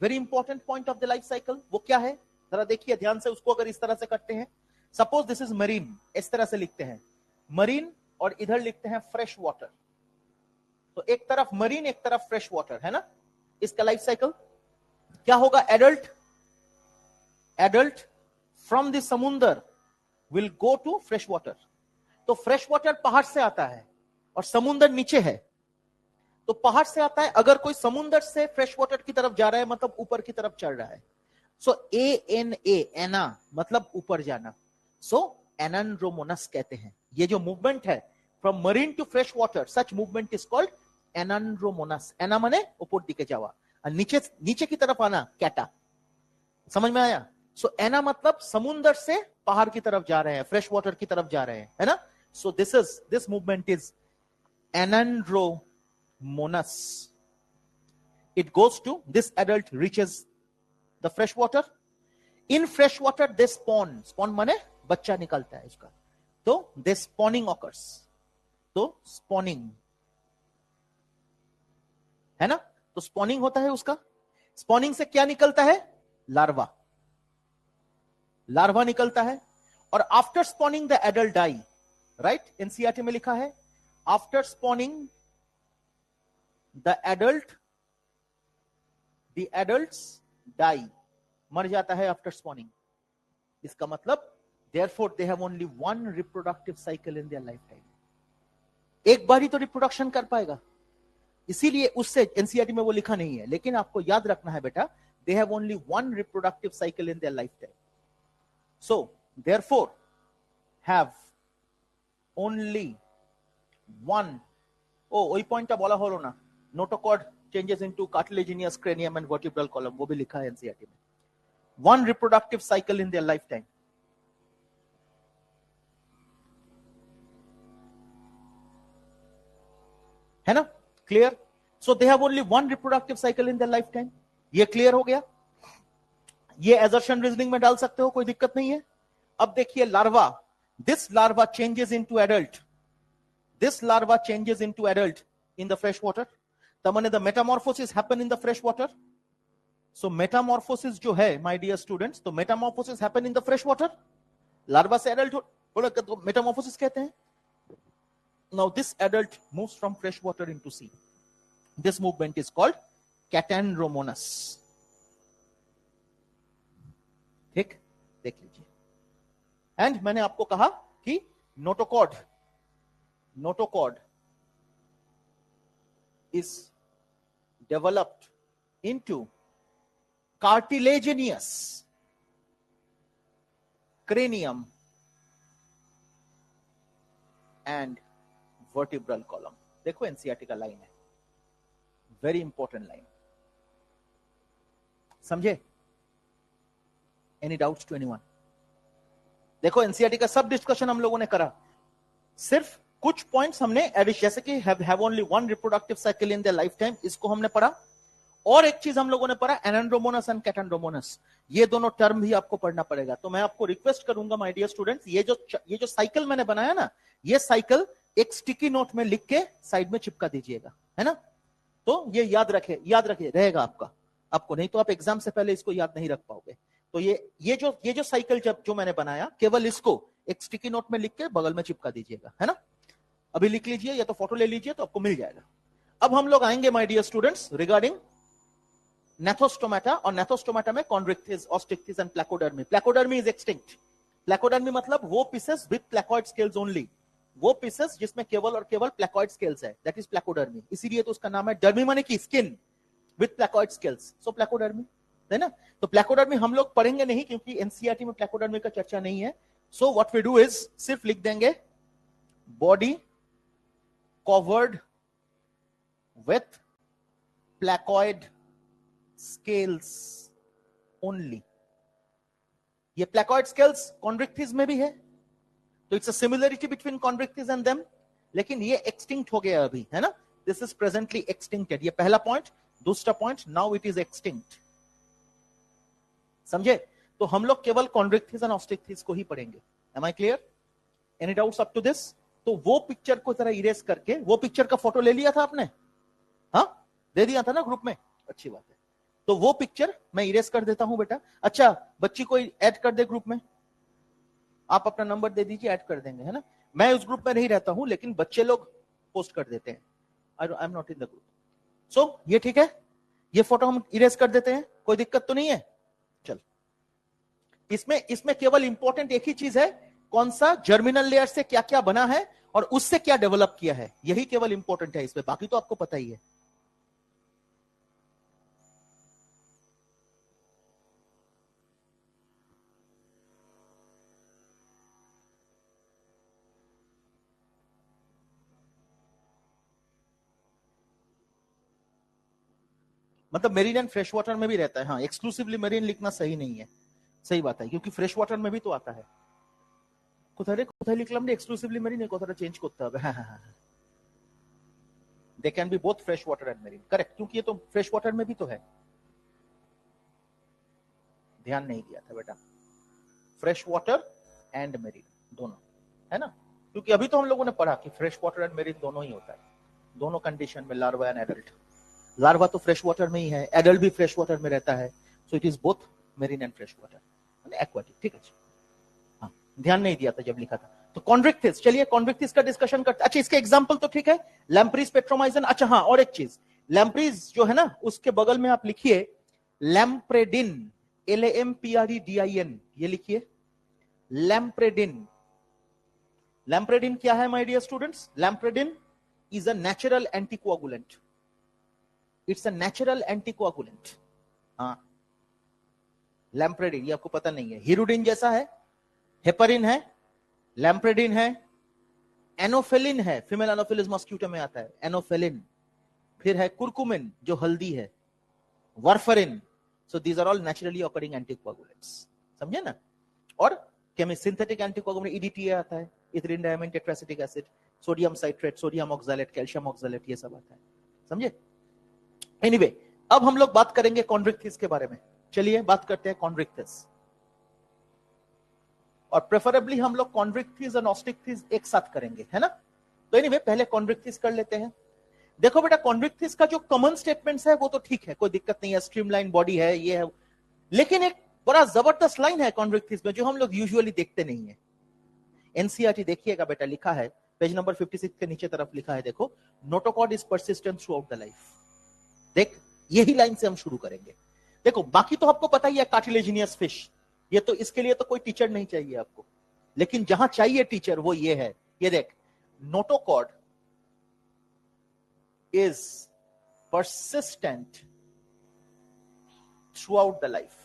very important point of the life cycle. वो क्या है जरा देखिए ध्यान से उसको। अगर इस तरह से करते हैं, सपोज दिस इज मरीन, इस तरह से लिखते हैं मरीन और इधर लिखते हैं फ्रेश वाटर। तो एक तरफ मरीन एक तरफ फ्रेश वाटर है ना। इसका लाइफ साइकिल क्या होगा? एडल्ट फ्रॉम द समुंदर will go to fresh water. तो फ्रेश वाटर पहाड़ से आता है और समुंदर नीचे है, तो पहाड़ से आता है। अगर कोई समुंदर से फ्रेश वाटर की तरफ जा रहा है मतलब ऊपर की तरफ चढ़ रहा है। सो ANA, एना मतलब ऊपर जाना। सो एनांड्रोमोनस कहते हैं। ये जो मूवमेंट है from marine to fresh water, such movement is called anadromous. Ana माने ऊपर दिखे जावा और नीचे की तरफ आना, कैटा। समझ में आया? सो एना मतलब समुंदर से पहाड़ की तरफ जा रहे हैं, फ्रेश वाटर की तरफ जा रहे हैं, है ना। So this movement is anadromous. It goes to, this adult reaches the fresh water. In fresh water they spawn. Spawn माने बच्चा निकलता है इसका। तो they spawning occurs. तो spawning है ना। तो spawning होता है उसका। spawning से क्या निकलता है? लार्वा। लार्वा निकलता है और after spawning the adult die. Right? NCERT में लिखा है after spawning the adults die, मर जाता है आफ्टर स्पॉनिंग। इसका मतलब therefore they have only one reproductive cycle in their lifetime. एक बार ही तो रिप्रोडक्शन कर पाएगा, इसीलिए उससे एनसीईआरटी में वो लिखा नहीं है, लेकिन आपको याद रखना है बेटा, they have only one reproductive cycle in their lifetime. So therefore have only one, वही पॉइंटটা বলা হলো না, notochord changes into cartilaginous cranium and vertebral column, वो भी लिखा है एनसीईआरटी में। One reproductive cycle in their lifetime. है ना? Clear? So they have only one reproductive cycle in their lifetime. ये क्लियर हो गया? ये assertion reasoning में डाल सकते हो, कोई दिक्कत नहीं है। अब देखिए larva, this larva changes into adult. This larva changes into adult in the fresh water. तमने the metamorphosis happen in the fresh water. So metamorphosis जो है my dear students, तो metamorphosis happen in the fresh water. Larva से adult तो metamorphosis कहते हैं। Now this adult moves from fresh water into sea. This movement is called catandromonas. ठीक, देख लीजिए। एंड मैंने आपको कहा कि notochord is developed into cartilaginous cranium and vertebral column. देखो एनसीईआरटी का लाइन है, वेरी इंपॉर्टेंट लाइन, समझे? Any doubts to anyone? देखो एनसीईआरटी का सब डिस्कशन हम लोगों ने करा, सिर्फ कुछ पॉइंट्स हमने एडिशन, जैसे कि have only one reproductive cycle in their life time, इसको हमने पढ़ा। और एक चीज हम लोगों ने पढ़ा एनांड्रोमोनस एंड कैटांड्रोमोनस, ये दोनों टर्म भी आपको पढ़ना पड़ेगा। तो मैं आपको रिक्वेस्ट करूंगा माय डियर स्टूडेंट्स, ये जो साइकिल मैंने बनाया ना, ये साइकिल एक स्टिकी नोट में लिख के साइड में चिपका दीजिएगा, है ना। तो ये याद रखे रहेगा आपको नहीं तो आप एग्जाम से पहले इसको याद नहीं रख पाओगे। तो ये जो साइकिल जो मैंने बनाया, केवल इसको एक स्टिकी नोट में लिख के बगल में चिपका दीजिएगा, है ना। अभी लिख लीजिए या तो फोटो ले लीजिए तो आपको मिल जाएगा। अब हम लोग आएंगे my dear students regarding gnathostomata, और नेथोस्टोमाटा में chondrichthyes, osteichthyes and placodermi. Placodermi is extinct. Placodermi मतलब वो pisces with placoid scales only, वो पीसेस जिसमें केवल और केवल प्लेकॉइड स्केल्स है, दैट इज प्लेकोडर्मी. इसीलिए तो उसका नाम है डर्मी, माने की skin with placoid scales, so placodermi है ना. तो प्लेकोडर्मी हम लोग पढ़ेंगे नहीं क्योंकि एनसीईआरटी में प्लेकोडर्मी का चर्चा नहीं है. So what we do is सिर्फ लिख देंगे body covered with placoid scales only. ये प्लेकॉइड स्केल्स कॉन्ड्रिक्थिस में भी है, तो it's a similarity between chondrichthyes and them, लेकिन ये एक्सटिंक्ट हो गया अभी, है ना. This is presently extincted. ये पहला पॉइंट. दूसरा point, now it is extinct. समझे. तो हम लोग केवल कॉन्ड्रिक्थिस एंड ऑस्टिक्थिस को ही पढ़ेंगे. Am I clear? Any doubts up to this? तो वो पिक्चर को जरा इरेज करके, वो पिक्चर का फोटो ले लिया था आपने? हाँ, दे दिया था ना ग्रुप में. अच्छी बात है. तो वो पिक्चर मैं इरेज कर देता हूं बेटा. अच्छा, बच्ची को ऐड कर दे ग्रुप में. आप अपना नंबर दे दीजिए, ऐड कर देंगे, है ना. मैं उस ग्रुप में नहीं रहता हूं, लेकिन बच्चे लोग पोस्ट कर देते हैं. I am not in the group. So ये ठीक है, ये फोटो हम इरेज कर देते हैं, कोई दिक्कत तो नहीं है. चल, इसमें केवल इंपॉर्टेंट एक ही चीज है, कौन सा जर्मिनल लेयर से क्या क्या बना है और उससे क्या डेवलप किया है, यही केवल इंपॉर्टेंट है इसमें. बाकी तो आपको पता ही है. मतलब मेरीन एंड फ्रेश वाटर में भी रहता है. हाँ, एक्सक्लूसिवली मेरीन लिखना सही नहीं है. सही बात है, क्योंकि फ्रेश वाटर में भी तो आता है. কোথায় লিখলাম রে এক্সক্লুসিভলি মেরিন, এই কথাটা চেঞ্জ করতে হবে. হ্যাঁ হ্যাঁ হ্যাঁ, they can be both fresh water and marine. Correct, क्योंकि ये तो फ्रेश वाटर में भी तो है. ध्यान नहीं दिया था बेटा. फ्रेश वाटर एंड मेरीन दोनों, है ना. क्योंकि अभी तो हम लोगों ने पढ़ा कि फ्रेश वाटर एंड मेरीन दोनों ही होता है, दोनों कंडीशन में, लार्वा एंड एडल्ट. लार्वा तो फ्रेश वाटर में ही है, एडल्ट भी फ्रेश वाटर में रहता है. So it is both marine and fresh water, aquatic. ठीक है. हाँ, ध्यान नहीं दिया था जब लिखा था. तो कॉन्ड्रिक्थिस, चलिए कॉन्ड्रिक्थिस का डिस्कशन करते. अच्छा, इसके एग्जांपल तो ठीक है, लैम्प्रीज, पेट्रोमाइजन. अच्छा हाँ, और एक चीज, लैम्प्रीज जो है ना, उसके बगल में आप लिखिए लैम्प्रेडिन, LAMPREDIN, ये लिखिए लैम्प्रेडिन. लैम्प्रेडिन क्या है my dear students? Lampredin is a natural anticoagulant. It's a natural anticoagulant. हाँ, लैम्प्रेडिन, ये आपको पता नहीं है. हिरुडिन जैसा है, हेपरिन है, लैम्प्रेडिन है, एनोफेलिन है, फीमेल एनोफिलिस मॉस्क्यूटो में आता है एनोफेलिन. फिर है कुरकुमिन जो हल्दी है, warfarin. So these are all naturally occurring anticoagulants. समझे ना. और केमिस्ट सिंथेटिक एंटीकोआगुलेंट EDTA आता है, ethylene diamine tetraacetic acid, sodium citrate, sodium oxalate, calcium oxalate, ये सब आता है. समझे. एनीवे, अब हम लोग बात करेंगे कॉन्ड्रिक्थिस के बारे में. चलिए बात करते हैं कॉन्ड्रिक्थिस, और प्रेफरेबली हम लोग कॉन्ड्रिक्थिस और ऑस्टिक्थिस एक साथ करेंगे, है ना. तो एनीवे, पहले कॉन्ड्रिक्थिस कर लेते हैं. देखो बेटा, कॉन्ड्रिक्थिस का जो कॉमन स्टेटमेंट्स है वो तो ठीक है, कोई दिक्कत नहीं है, स्ट्रीमलाइन बॉडी है, ये है. लेकिन एक बड़ा जबरदस्त लाइन है कॉन्ड्रिक्थिस में जो हम लोग यूजुअली देखते नहीं है. एनसीईआरटी देखिएगा बेटा, लिखा है पेज नंबर 56 के नीचे तरफ लिखा है, देखो, notochord is persistent throughout the life. देख, यही लाइन से हम शुरू करेंगे. देखो, बाकी तो आपको पता ही है, कार्टिलेजिनियस फिश, ये तो, इसके लिए तो कोई टीचर नहीं चाहिए आपको. लेकिन जहां चाहिए टीचर वो ये है. ये देख, notochord is persistent throughout the life.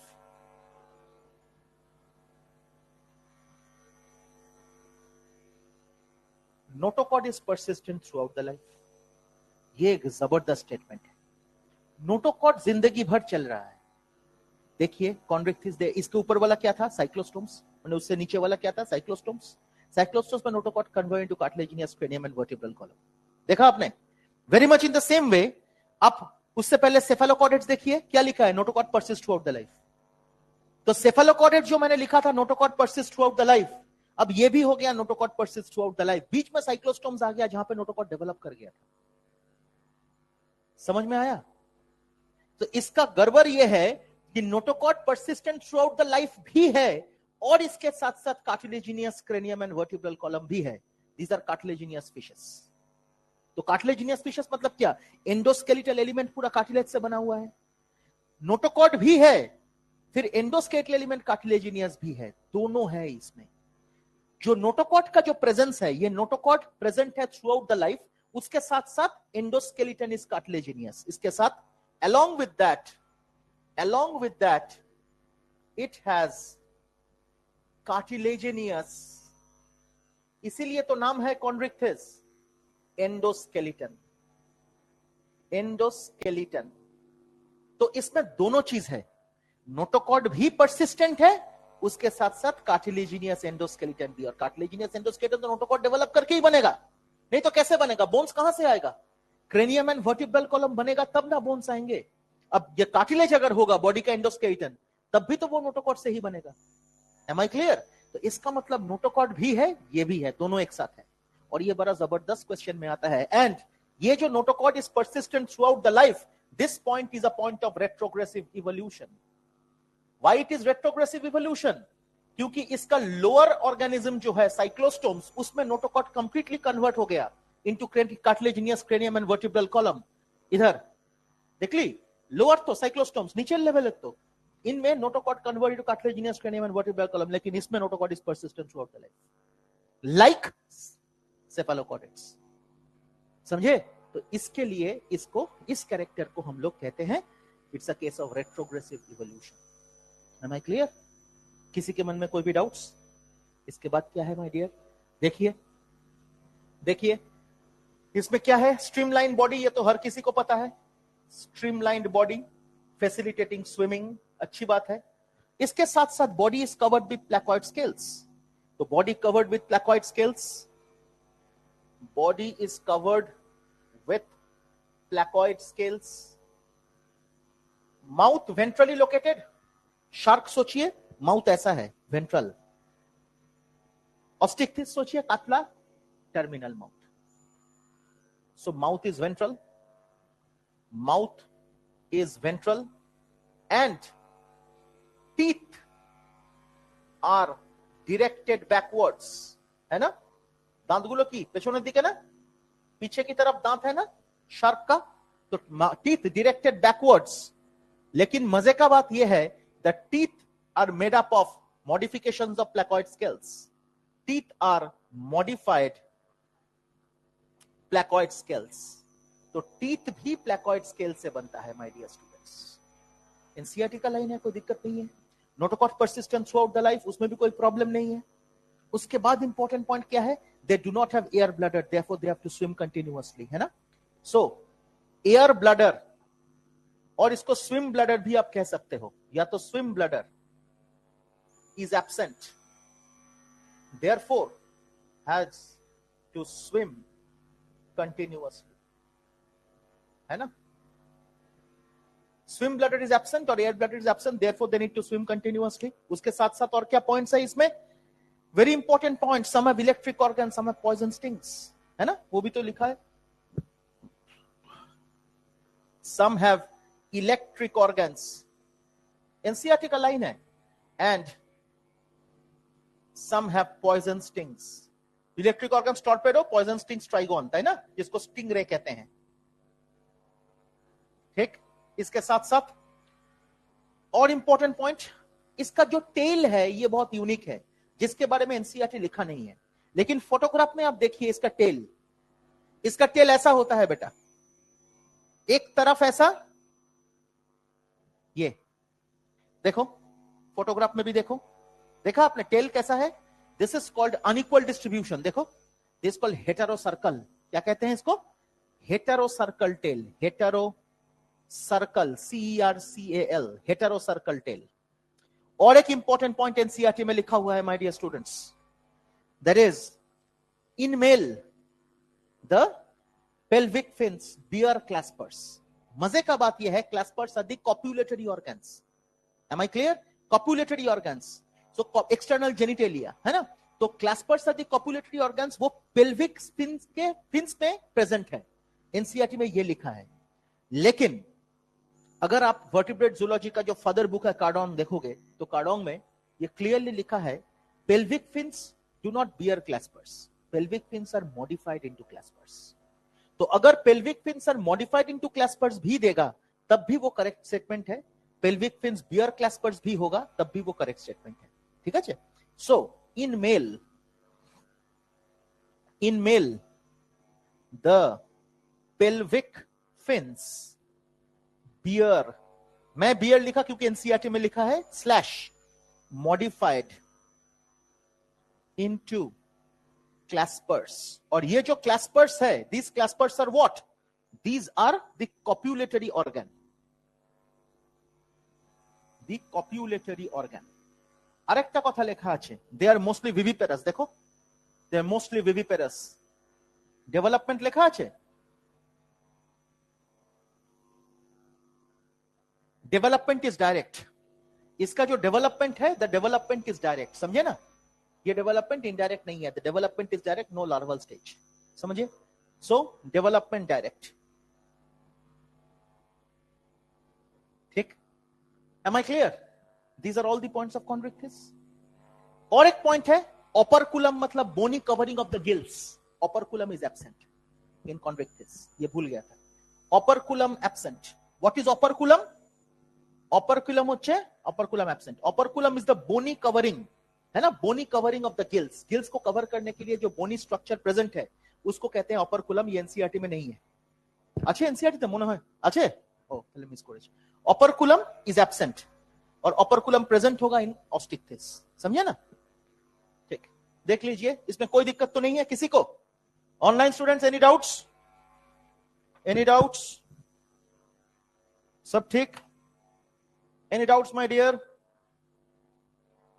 Notochord is persistent throughout the life. ये एक जबरदस्त स्टेटमेंट है. नोटोकॉड जिंदगी भर चल रहा है. देखिए कॉन्ड्रिक्थिस, इसके ऊपर वाला क्या था? साइक्लोस्टोम्स. मैंने उससे नीचे वाला क्या था? साइक्लोस्टोम्स. साइक्लोस्टोम्स में notochord convert into cartilaginous cranium and vertebral column. देखा आपने? Very much in the same way. आप उससे पहले सेफेलोकॉर्डेट्स देखिए, क्या लिखा है? Notochord persist throughout the life. तो सेफेलोकॉर्डेट जो मैंने लिखा था, notochord persist throughout the life, अब ये भी हो गया notochord persist throughout the life. बीच में साइक्लोस्टोम्स आ गया जहां पे नोटोकॉड डेवलप कर गया था. समझ में आया? तो इसका गड़बड़ यह है कि notochord persistent throughout the life भी है, और इसके साथ साथ cartilaginous cranium and vertebral column भी है. These are cartilaginous fishes. तो कार्टिलेजिनियस फिशेस मतलब क्या? एंडोस्केलेटल एलिमेंट पूरा कार्टिलेज से बना हुआ है. नोटोकॉर्ड भी है, फिर एंडोस्केलेटल एलिमेंट कार्टिलेजिनियस भी है, दोनों है इसमें। जो नोटोकॉर्ड का जो प्रेजेंस है, ये नोटोकॉर्ड प्रेजेंट है थ्रू आउट द लाइफ, उसके साथ साथ एंडोस्केलेटन इज कार्टिलेजिनियस, इसके साथ along with that it has cartilaginous, इसीलिए तो नाम है कॉन्ड्रिक्थिस, एंडोस्केलेटन। तो इसमें दोनों चीज है, नोटोकॉर्ड भी परसिस्टेंट है, उसके साथ साथ कार्टिलेजिनियस एंडोस्केलेटन भी। और कार्टिलेजिनियस एंडोस्केलेटन तो नोटोकॉर्ड डेवलप करके ही बनेगा, नहीं तो कैसे बनेगा? बोन्स कहां से आएगा? क्रेनियम एंड वर्टिब्रल कॉलम बनेगा तब ना बोन्स आएंगे। अब ये कार्टिलेज अगर होगा बॉडी का एंडोस्केलेटन, तब भी तो वो नोटोकॉर्ड से ही बनेगा। Am I clear? तो इसका मतलब नोटोकॉर्ड भी है, ये भी है, दोनों एक साथ है। और ये बड़ा जबरदस्त क्वेश्चन में आता है। एंड ये जो notochord is persistent throughout the life, this point is a point of retrogressive evolution. Why it is retrogressive evolution? क्योंकि इसका लोअर ऑर्गेनिज्म जो है साइक्लोस्टोम्स, उसमें नोटोकॉर्ड कंप्लीटली कन्वर्ट हो गया into cartilaginous cranium and vertebral column. इधर देख ली, लोअर तो साइक्लोस्टोम्स, नीचे लेवल तो इनमें notochord convert into cartilaginous cranium and vertebral column, लेकिन इसमें notochord is persistent throughout the life, like cephalochordates. समझे? तो इसके लिए इसको, इस कैरेक्टर को हम लोग कहते हैं it's a case of retrogressive evolution. Am I clear? किसी के मन में कोई भी डाउट्स? इसके बाद क्या है माय डियर? देखिए इसमें क्या है, स्ट्रीमलाइन बॉडी, ये तो हर किसी को पता है, स्ट्रीमलाइंड बॉडी फैसिलिटेटिंग स्विमिंग, अच्छी बात है। इसके साथ साथ body is covered with placoid scales. तो body covered with placoid scales, body is covered with placoid scales. Mouth ventrally located, shark सोचिए, माउथ ऐसा है, वेंट्रल। ऑस्टिक्टिस सोचिए, catla, terminal mouth. So mouth is ventral and teeth are directed backwards, है ना? दांतगुलो की पेछोने दिखे ना, पीछे की तरफ दांत है ना शार्क का, तो teeth directed backwards। लेकिन मजे का बात यह है, the teeth are made up of modifications of placoid scales. Teeth are modified placoid scales. तो टीथ भी प्लैकॉइड स्केल से बनता है माय डियर स्टूडेंट्स। एनसीईआरटी का लाइन है, कोई दिक्कत नहीं है। Notochord persistent throughout the life, उसमें भी कोई प्रॉब्लम नहीं है। उसके बाद इंपॉर्टेंट पॉइंट क्या है, they do not have air bladder, therefore they have to swim continuously, है ना? सो एयर ब्लैडर, और इसको स्विम ब्लैडर भी आप कह सकते हो, या तो swim bladder is absent, therefore has to swim continuously, है ना? स्विम ब्लैडर इज एब्सेंट और air bladder is absent, therefore they need to swim continuously. उसके साथ साथ और क्या पॉइंट्स है इसमें? Very important point, some have electric organ, some have poison stings, है ना? वो भी तो लिखा है, some have electric organs, NCERT का लाइन है, and some have poison stings. Electric organs Torpedo, poison stings Trygon, है ना, जिसको स्टिंग रे कहते हैं। ठीक, इसके साथ साथ और इंपॉर्टेंट पॉइंट, इसका जो टेल है ये बहुत यूनिक है, जिसके बारे में एनसीईआरटी लिखा नहीं है, लेकिन फोटोग्राफ में आप देखिए इसका टेल, इसका टेल ऐसा होता है बेटा, एक तरफ ऐसा, ये देखो, फोटोग्राफ में भी देखो, देखा आपने टेल कैसा है? This is called unequal distribution. देखो, दिस कॉल्ड हेटेरो सर्कल, क्या कहते हैं इसको? Heterocercal tail, heterocercal, CERCAL, heterocercal tail. और एक इंपॉर्टेंट पॉइंट एनसीईआरटी में लिखा हुआ है my dear students, that is in male the pelvic fins bear claspers. मजे का बात यह है, claspers are the copulatory organs. Am I clear? Copulatory organs, so external genitalia, है ना? तो क्लैस्पर्स आर द कॉपुलेटरी ऑर्गन्स, वो पेल्विक फिन्स में प्रेजेंट है, एनसीईआरटी में ये लिखा है। लेकिन अगर आप वर्टिब्रेट जूलॉजी का जो फर्दर बुक है कार्डोन देखोगे, तो कार्डोन में ये क्लियरली लिखा है, pelvic fins do not bear claspers, pelvic fins are modified into claspers. तो अगर pelvic fins are modified into claspers भी देगा, तब भी वो करेक्ट स्टेटमेंट है, पेल्विक फिन्स बियर क्लैस्पर्स भी होगा तब भी वो करेक्ट स्टेटमेंट है, ठीक है। So in male the pelvic fins bear, मैं बियर लिखा क्योंकि एनसीईआरटी में लिखा है स्लैश मॉडिफाइड इनटू क्लैस्पर्स, और ये जो क्लैस्पर्स है, these claspers are what? These are the copulatory organ. The copulatory organ. আরেকটা কথা লেখা আছে, they are mostly viviparous, দেখো they are mostly viviparous. Development লেখা আছে, डेवलपमेंट इज डायरेक्ट, इसका जो डेवलपमेंट है द डेवलपमेंट इज डायरेक्ट, समझे ना, ये डेवलपमेंट इनडायरेक्ट नहीं है, the development is direct, no larval stage, समझे। सो डेवलपमेंट डायरेक्ट, ठीक, am I clear? These are all the points of कॉन्विक्टिस। और एक पॉइंट है ओपरकुलम, मतलब bony covering of the gills, operculum is absent in कॉन्विक्टिस, ये भूल गया था, operculum absent. What is operculum? Operculum হচ্ছে operculum absent. Operculum is the bony covering, है ना, bony covering of the gills, gills को कवर करने के लिए जो बोनी स्ट्रक्चर प्रेजेंट है उसको कहते हैं ऑपरकुलम। ये एनसीईआरटी में नहीं है, अच्छे एनसीईआरटी তে মনে হয় আছে, ও তাহলে মিস করেছি। ऑपरकुलम इज एब्सेंट और ऑपरकुलम प्रेजेंट होगा इन ऑस्टिक्टिस, समझे ना, ठीक, देख लीजिए, इसमें कोई दिक्कत तो नहीं है किसी को? Online students, any doubts? Any doubts? सब ठीक? Any doubts my dear?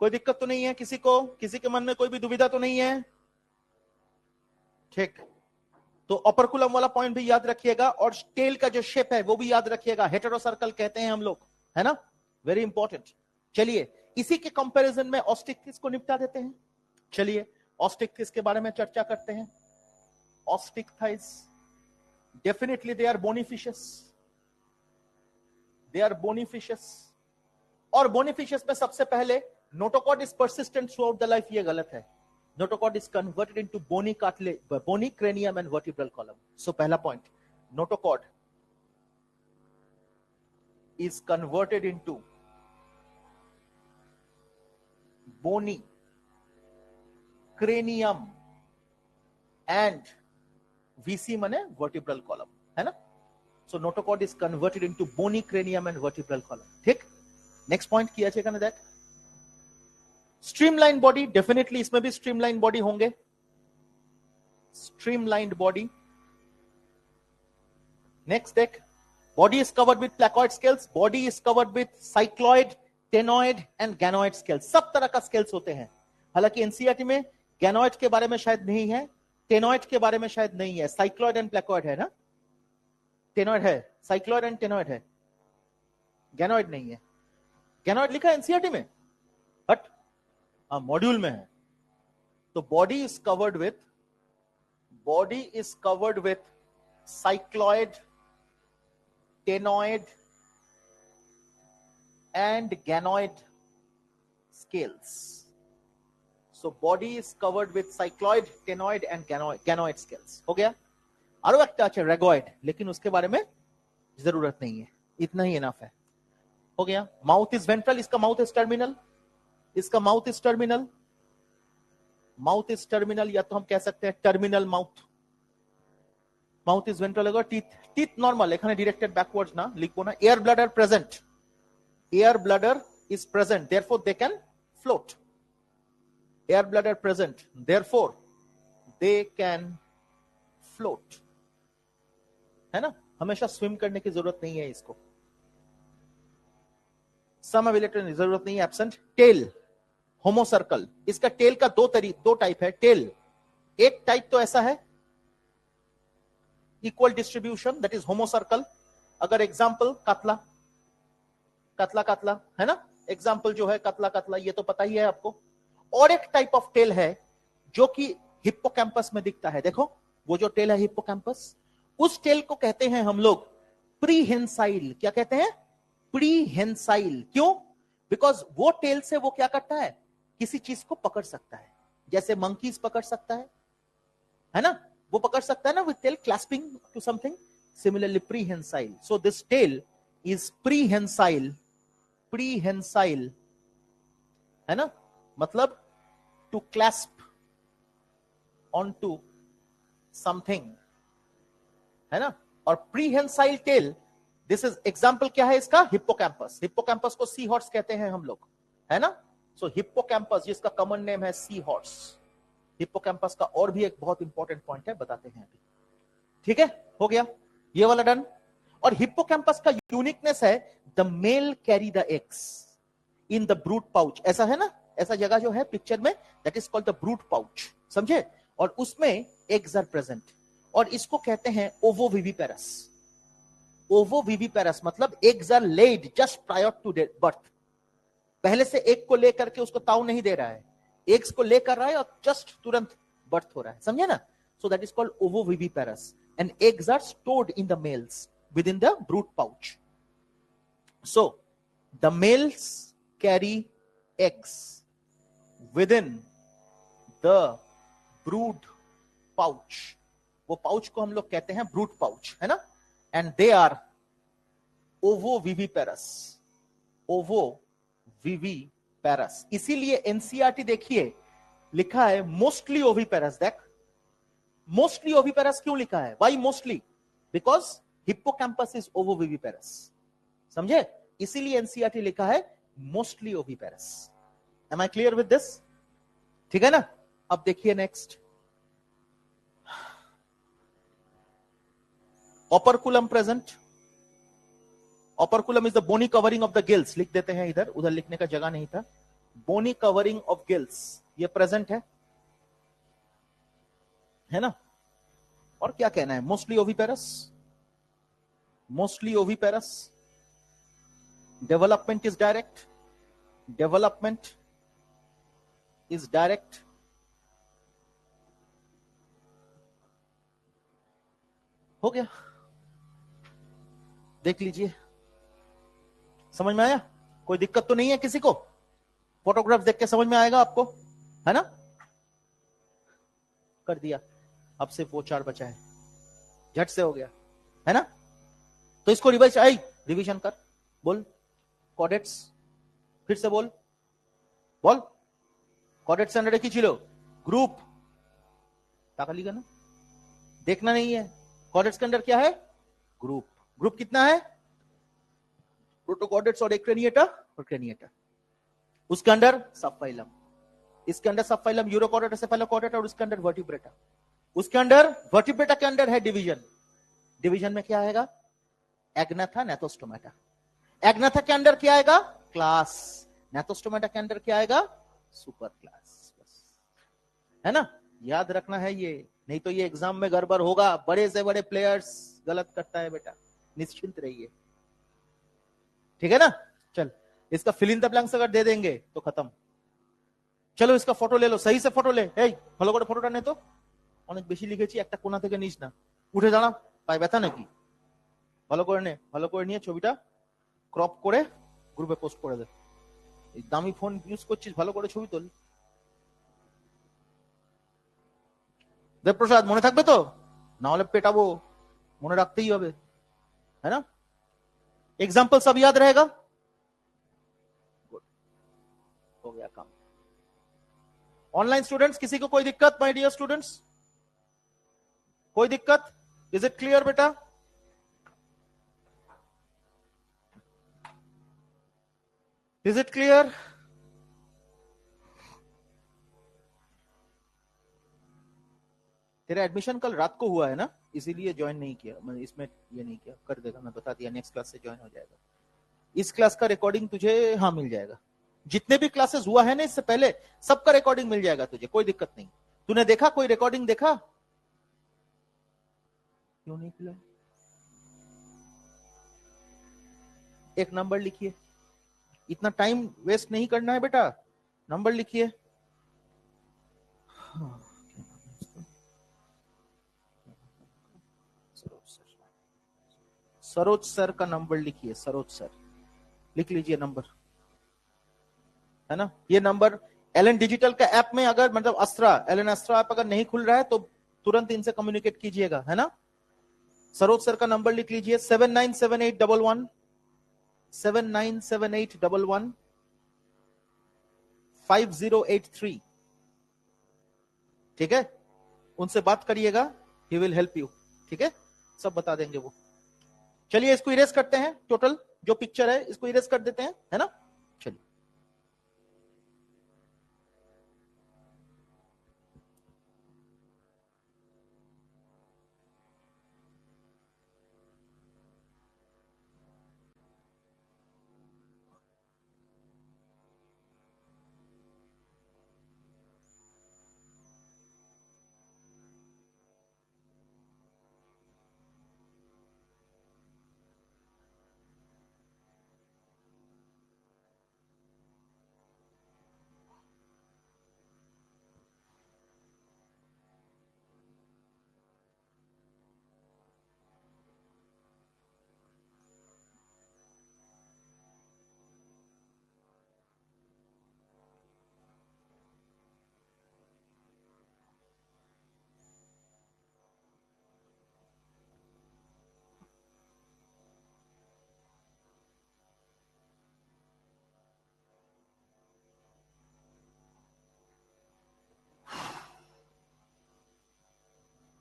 कोई दिक्कत तो नहीं है किसी को? किसी के मन में कोई भी दुविधा तो नहीं है? ठीक, तो ऑपरकुलम वाला पॉइंट भी याद रखिएगा, और टेल का जो शेप है वो भी याद रखिएगा, हेटेरो सर्कल कहते हैं हम लोग, है ना, वेरी इंपॉर्टेंट। चलिए इसी के कंपैरिजन में ऑस्टिक्टिस को निपटा देते हैं। चलिए ऑस्टिक्टिस के बारे में चर्चा करते हैं। Osteichthyes definitely they are bony fishes, they are bony fishes, और बोनीफिशियस में सबसे पहले notochord is persistent throughout the life, ये गलत है। Notochord is converted into bony cartilage, bony cranium and vertebral column. So पहला point, notochord is converted into bony cranium and VC माने vertebral column, है ना। So notochord is converted into bony cranium and vertebral column, ठीक। Next point किया जाएगा ना, that streamline body, definitely इसमें भी स्ट्रीमलाइन बॉडी होंगे, स्ट्रीमलाइंड बॉडी। नेक्स्ट देख, body is covered with placoid scales, body is covered with cycloid, ctenoid and ganoid scales, सब तरह का स्केल्स होते हैं। हालांकि एनसीईआरटी में गैनोइड के बारे में शायद नहीं है, टेनॉइड के बारे में शायद नहीं है, साइक्लॉइड एंड प्लैकॉइड है ना, टेनॉइड है, साइक्लॉइड एंड टेनॉइड है, गैनोइड नहीं है। गैनोइड लिखा है एनसीईआरटी में, बट मॉड्यूल में है। तो body is covered with cycloid, ctenoid and ganoid scales. So body is covered with cycloid, ctenoid and ganoid scales. हो गया। आरो एक अच्छा रेगोइड, लेकिन उसके बारे में जरूरत नहीं है, इतना ही इनफ है। हो गया। माउथ इज वेंट्रल, इसका माउथ इज टर्मिनल, इसका mouth is terminal, mouth is terminal, या तो हम कह सकते हैं terminal mouth. Mouth is ventral होगा, टीथ नॉर्मल, এখানে डायरेक्टेड बैकवर्ड्स ना लिखो ना। Air bladder present, air bladder is present, therefore they can float. Air bladder present, therefore they can float, है ना। हमेशा स्विम करने की जरूरत नहीं है इसको, समविलेटर की जरूरत नहीं है, एब्सेंट। टेल होमोसर्कल, इसका टेल का दो टाइप है टेल। एक टाइप तो ऐसा है इक्वल डिस्ट्रीब्यूशन, दैट इज होमोसर्कल। अगर एग्जांपल कतला कतला कतला है ना, एग्जांपल जो है कतला कतला, ये तो पता ही है आपको। और एक टाइप ऑफ टेल है जो कि हिप्पोकैम्पस में दिखता है, देखो वो जो टेल है हिप्पोकैम्पस, उस टेल को कहते हैं हम लोग प्रीहेंसाइल। क्या कहते हैं? प्रीहेंसाइल। क्यों? बिकॉज वो टेल से वो क्या करता है, किसी चीज को पकड़ सकता है, जैसे मंकीज पकड़ सकता है ना, वो पकड़ सकता है ना with tail clasping to something, similarly prehensile. So this tail is prehensile prehensile, है ना, मतलब to clasp on to something, है ना। और prehensile tail, this is example क्या है इसका, हिप्पोकैम्पस। हिप्पोकैम्पस को सी हॉर्स कहते हैं हम लोग, है ना। सो हिप्पोकैम्पस जिसका कॉमन नेम है सी हॉर्स। हिप्पोकैम्पस का और भी एक बहुत इंपॉर्टेंट पॉइंट है, बताते हैं अभी, ठीक है। हो गया ये वाला डन। और हिप्पोकैम्पस का यूनिकनेस है, the male carry the eggs in the brood pouch, ऐसा है ना, ऐसा जगह जो है पिक्चर में, that is called the brood pouch, समझे। और उसमें एग्स आर प्रेजेंट, और इसको कहते हैं ओवोविविपेरस। ओवोविविपेरस मतलब eggs are laid just prior to birth, पहले से एग को लेकर के उसको ताऊ नहीं दे रहा है, एग्स को लेकर रहा है और जस्ट तुरंत बर्थ हो रहा है, समझे ना। So that is called ovoviviparous, and eggs are stored in the males within the brood pouch. So the males carry eggs within the brood pouch, वो पाउच को हम लोग कहते हैं ब्रूड पाउच, है ना। And they are ovoviviparous, ovoviviparous. इसीलिए NCERT देखिए लिखा है मोस्टली ओविपेरस। देख मोस्टली ओविपेरस क्यों लिखा है, why mostly, because Hippocampus is ovoviviparous, समझे, इसीलिए एनसीईआरटी लिखा है mostly oviparous. Am I clear with this, ठीक है ना। अब देखिए next, operculum present. Operculum is the bony covering of the gills, लिख देते हैं इधर, उधर लिखने का जगह नहीं था। बोनी कवरिंग ऑफ गिल्स ये प्रेजेंट है ना। और क्या कहना है, mostly oviparous, mostly oviparous. Development is direct, development is direct. हो गया, देख लीजिए, समझ में आया, कोई दिक्कत तो नहीं है किसी को, फोटोग्राफ देख के समझ में आएगा आपको, है ना। कर दिया, अब सिर्फ वो 4 बचा है, झट से हो गया, है ना। तो इसको रिवीजन कर, बोल कॉर्डेट्स, फिर से बोल, बोल कॉर्डेट्स अंडर की चिलो ग्रुप, टाका लिखा ना, देखना नहीं है, कॉर्डेट्स के अंदर क्या है, ग्रुप। ग्रुप कितना है, प्रोटोकॉर्डेट्स और एक क्रेनिएटा और क्रेनिएटा, उसके अंदर सबफाइलम, इसके अंदर सबफाइलम यूरोकॉर्डेट, सेफेलोकॉर्डेट, और उसके अंदर वर्टिब्रेटा, उसके अंदर वर्टिब्रेटा के अंदर है डिवीजन। डिवीजन में क्या आएगा, एग्नाथा, नेथोस्टोमेटा। एग्नाथा के अंदर क्या आएगा, क्लास। नेथोस्टोमेटा के अंदर क्या आएगा, सुपर क्लास, है ना। याद रखना है ये, नहीं तो ये एग्जाम में गड़बड़ होगा, बड़े से बड़े प्लेयर्स गलत करता है बेटा, निश्चिंत रहिए, ठीक है ना। चल इसका फिल इन द ब्लैंक्स अगर दे देंगे तो खत्म। चलो इसका फोटो ले लो, सही से फोटो ले, ভালো করে ফটোটা নে তো, অনেক বেশি লিখেছি, একটা কোণা থেকে নিস না, উঠে দাঁড়া, পায়ে ব্যথা নাকি, ভালো করে নে, ভালো করে নিয়ে ছবিটা ক্রপ করে গ্রুপে পোস্ট করে দে। এই দামি ফোন ইউজ করছিস, ভালো করে ছবি তোল। দেবপ্রসাদ মনে থাকবে তো, না হলে পেটাবো, মনে রাখতেই হবে, है ना। एग्जाम्पल सब याद रहेगा, हो गया काम। ऑनलाइन स्टूडेंट्स किसी को कोई दिक्कत, माय डियर स्टूडेंट्स, कोई दिक्कत, इज इट क्लियर बेटा। Is it clear. तेरा एडमिशन कल रात को हुआ है ना, इसीलिए ज्वाइन नहीं किया, मैंने इसमें ये नहीं किया, कर देगा, मैं बता दिया, नेक्स्ट क्लास से ज्वाइन हो जाएगा। इस क्लास का रिकॉर्डिंग तुझे हाँ मिल जाएगा, जितने भी क्लासेस हुआ है ना इससे पहले, सबका रिकॉर्डिंग मिल जाएगा तुझे, कोई दिक्कत नहीं। तूने देखा कोई रिकॉर्डिंग देखा, क्यों नहीं खुला, एक नंबर लिखिए, इतना टाइम वेस्ट नहीं करना है बेटा, नंबर लिखिए। सरोज सर का नंबर लिखिए, सरोज सर लिख लीजिए नंबर, है ना। ये नंबर एलन डिजिटल का ऐप में अगर मतलब अस्त्रा, एलन अस्त्रा ऐप अगर नहीं खुल रहा है तो तुरंत इनसे कम्युनिकेट कीजिएगा, है ना। सरोज सर का नंबर लिख लीजिए 797811 7978115083। ठीक है, उनसे बात करिएगा, ही विल हेल्प यू। ठीक है, सब बता देंगे वो। चलिए इसको इरेज करते हैं, टोटल जो पिक्चर है इसको इरेज कर देते हैं, है ना। चलिए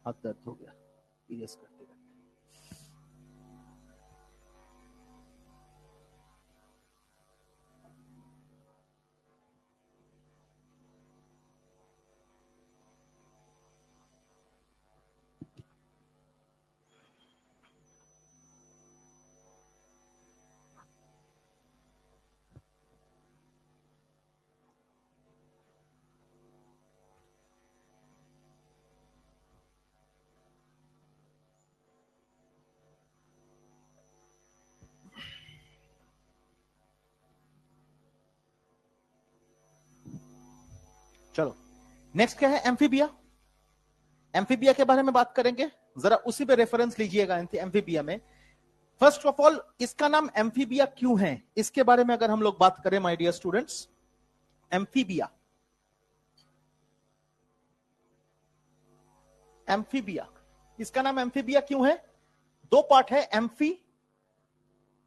हाथ दर्द हो गया, इरेज करते हैं। चलो नेक्स्ट क्या है, एम्फीबिया। एम्फीबिया के बारे में बात करेंगे, जरा उसी पे रेफरेंस लीजिएगा एम्फीबिया में। फर्स्ट ऑफ ऑल इसका नाम एम्फीबिया क्यों है, इसके बारे में अगर हम लोग बात करें my dear students, Amphibia, Amphibia, इसका नाम एम्फीबिया क्यों है? दो पार्ट है, एम्फी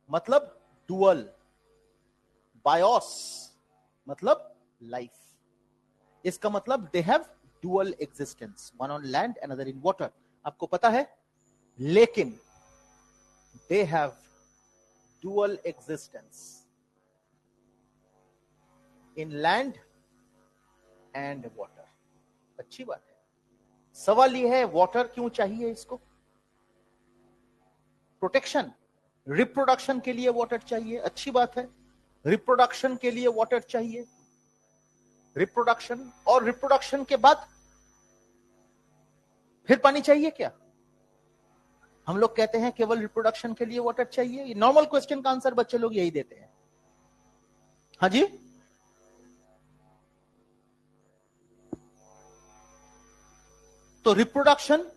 मतलब डुअल, बायोस मतलब लाइफ। इसका मतलब they have dual existence, one on land another in water, आपको पता है। लेकिन they have dual existence in land and water. अच्छी बात है। सवाल यह है वाटर क्यों चाहिए इसको? प्रोटेक्शन, रिप्रोडक्शन के लिए वाटर चाहिए, अच्छी बात है। रिप्रोडक्शन के लिए वाटर चाहिए, रिप्रोडक्शन, और रिप्रोडक्शन के बाद फिर पानी चाहिए क्या? हम लोग कहते हैं केवल रिप्रोडक्शन के लिए वाटर चाहिए। ये नॉर्मल क्वेश्चन का आंसर बच्चे लोग यही देते हैं। हाँ जी, तो रिप्रोडक्शन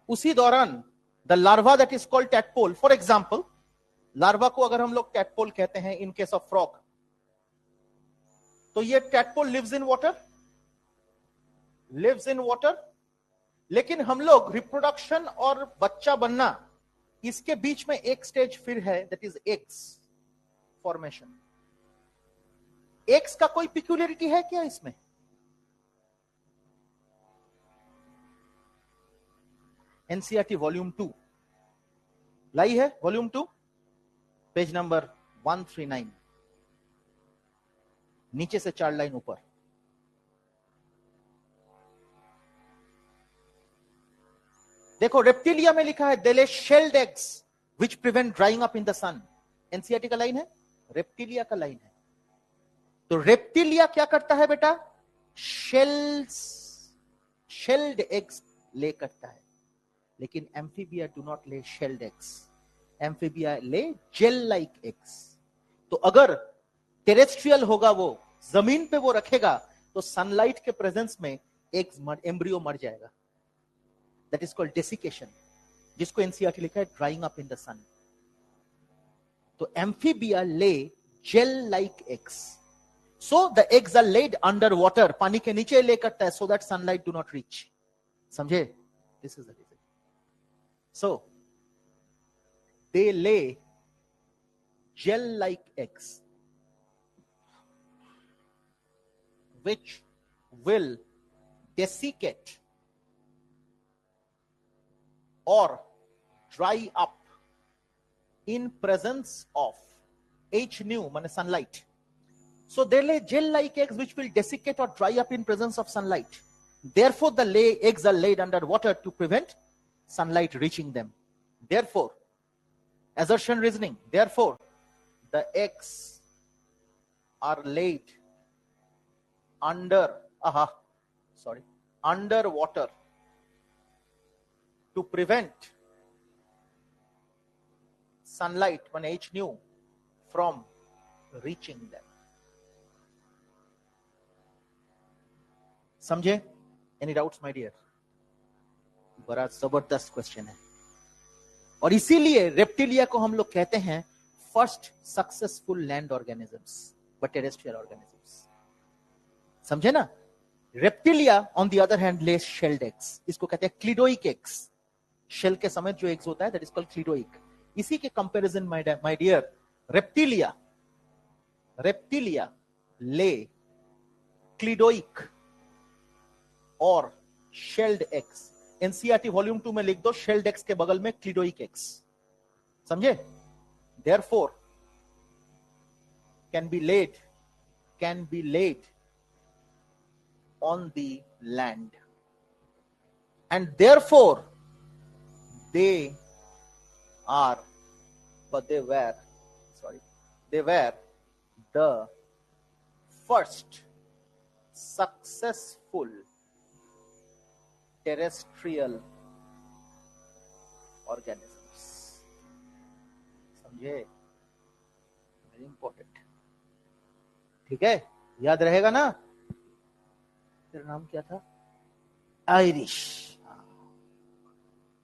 उसी दौरान the larva that is called tadpole, for example larva को अगर हम लोग टैडपोल कहते हैं इन केस ऑफ फ्रॉग, तो ये tadpole lives in water, lives in water. लेकिन हम लोग रिप्रोडक्शन और बच्चा बनना, इसके बीच में एक स्टेज फिर है, that is eggs formation. Eggs का कोई पिक्यूलियरिटी है क्या इसमें? एनसीईआरटी वॉल्यूम 2 लाई है, वॉल्यूम 2 पेज नंबर 139, नीचे से 4 लाइन ऊपर। देखो रेप्टिलिया में लिखा है they lay shelled eggs which prevent drying up in the sun. NCERT का लाइन है, रेप्टिलिया का लाइन है। तो रेप्टिलिया क्या करता है बेटा? शेल्ड एग्स ले करता है। लेकिन एम्फीबिया डू नॉट ले shelled eggs, amphibia lay gel like eggs. तो अगर टेरेस्ट्रियल होगा, वो जमीन पे वो रखेगा, तो सनलाइट के प्रेजेंस में एग्स एम्ब्रियो मर जाएगा। दैट इज कॉल्ड डेसिकेशन, जिसको एनसीईआरटी लिखा है drying up in the sun. तो amphibia lay gel like eggs, so the eggs are laid under water, पानी के नीचे ले करता है, so that sunlight do not reach. समझे? This is the reason. So they lay gel-like eggs, which will desiccate or dry up in presence of H nu, means sunlight. So they lay gel-like eggs which will desiccate or dry up in presence of sunlight. Therefore, the eggs are laid under water to prevent sunlight reaching them. Therefore, assertion reasoning, therefore, the eggs are laid under water to prevent sunlight, when H nu, from reaching them. समझे? Any doubts, my dear? बड़ा जबरदस्त question है, और इसीलिए reptilia को हम लोग कहते हैं first successful land organisms but terrestrial organisms. समझे ना? Reptilia on the other hand less shelled eggs, इसको कहते हैं क्लिडोइक एग्स. शेल के समेत जो एग्स होता है दैट इज कॉल्ड क्लिडोइक. इसी के कंपैरिजन माय डियर, रेप्टिलिया ले क्लिडोइक और शेल्ड एग्स. एनसीईआरटी वॉल्यूम 2 में लिख दो, शेल्ड एग्स के बगल में क्लिडोइक एग्स. समझे? Therefore can be laid on the land, and therefore they were the first successful terrestrial organisms. समझे? Very important. ठीक है, याद रहेगा ना? तेरा नाम क्या था? आयरिश.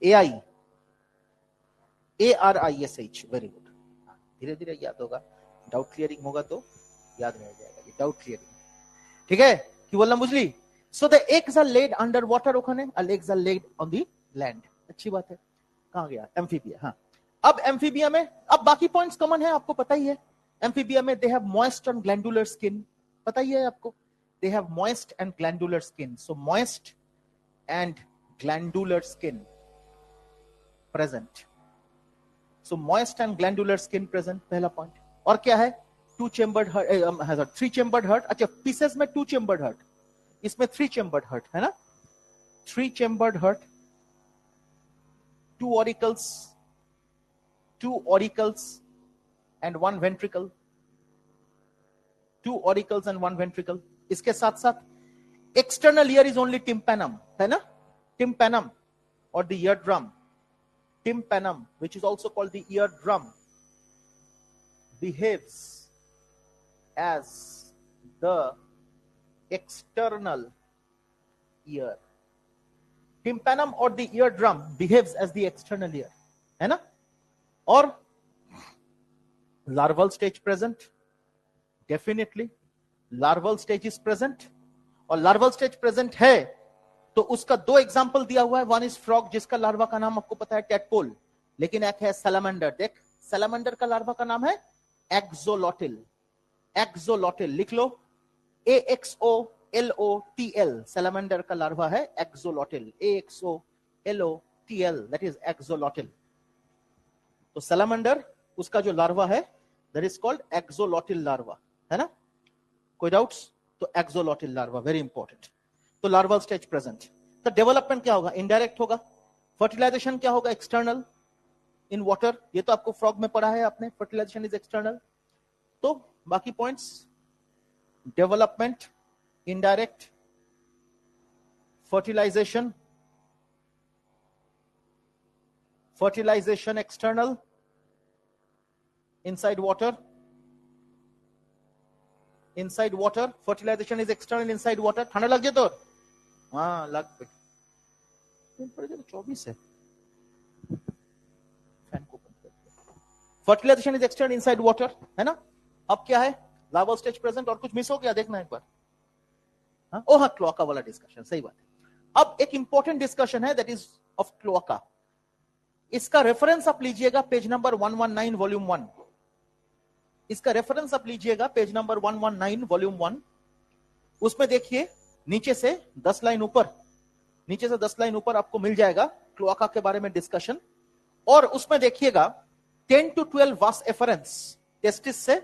ARISH. Very good. धीरे धीरे याद होगा, डाउट क्लियरिंग होगा तो याद रह जाएगा. ये डाउट क्लियरिंग, ठीक है? कि बोलना मुझली. So the eggs are laid under water. ओखाने eggs are laid on the land. अच्छी बात है. कहां गया? एम्फीबिया. हाँ, अब एम्फीबिया में अब बाकी पॉइंट्स कॉमन है, आपको पता ही है. एम्फीबिया में they have moist and glandular skin. पता ही है आपको. They have moist and glandular skin. So moist and glandular skin present. So moist and glandular skin present, पहला point. और क्या है? Two chambered heart, three chambered heart. अच्छा, pieces में two chambered heart, इसमें three chambered heart है ना? Three chambered heart, two auricles and one ventricle. Two auricles and one ventricle. इसके साथ साथ external ear is only tympanum, है ना? टिम्पैनम और the ear drum. Tympanum, which is also called the eardrum, behaves as the external ear. Tympanum or the eardrum behaves as the external ear, है ना? और larval stage present, definitely larval stage is present. और larval stage present है तो उसका दो example दिया हुआ है. वन इज फ्रॉग, जिसका लार्वा का नाम आपको पता है टेडपोल, लेकिन एक है सैलामेंडर. देख, सैलामेंडर का लार्वा का नाम है एक्सोलॉटिल. एक्सोलॉटिल लिख लो, AXOLOTL. सैलामेंडर का लार्वा है axolotl. AXOLOTL, that is axolotl. तो सैलामेंडर, उसका जो लार्वा है that is called axolotl larva, है ना? कोई डाउट्स? तो एक्सोलॉटिल लार्वा वेरी इंपॉर्टेंट. तो लार्वल स्टेज प्रेजेंट. तो डेवलपमेंट क्या होगा? इनडायरेक्ट होगा. फर्टिलाइजेशन क्या होगा? External in water. ये तो आपको फ्रॉग में पढ़ा है आपने, फर्टिलाइजेशन इज एक्सटर्नल. तो बाकी points, development indirect, fertilization external inside water. Inside water, fertilization is external inside water. ठंडा लग जाए तो? हाँ, लग पे 24 है. फैन को बंद कर. Fertilization is external inside water, है ना? अब क्या है? Larval stage present. और कुछ मिस हो गया? देखना एक बार. हाँ, ओ हाँ, क्लोआका वाला डिस्कशन, सही बात है. अब एक इंपॉर्टेंट डिस्कशन है दैट इज ऑफ क्लोआका. इसका रेफरेंस आप लीजिएगा पेज नंबर 119 वॉल्यूम 1. इसका रेफरेंस आप लीजिएगा, पेज नंबर 119 वॉल्यूम 1। उसमें देखिए नीचे से 10 लाइन ऊपर, नीचे से 10 लाइन ऊपर आपको मिल जाएगा क्लोआका के बारे में डिस्कशन। और उसमें देखिएगा 10 to 12 वास एफरेंस टेस्टिस से,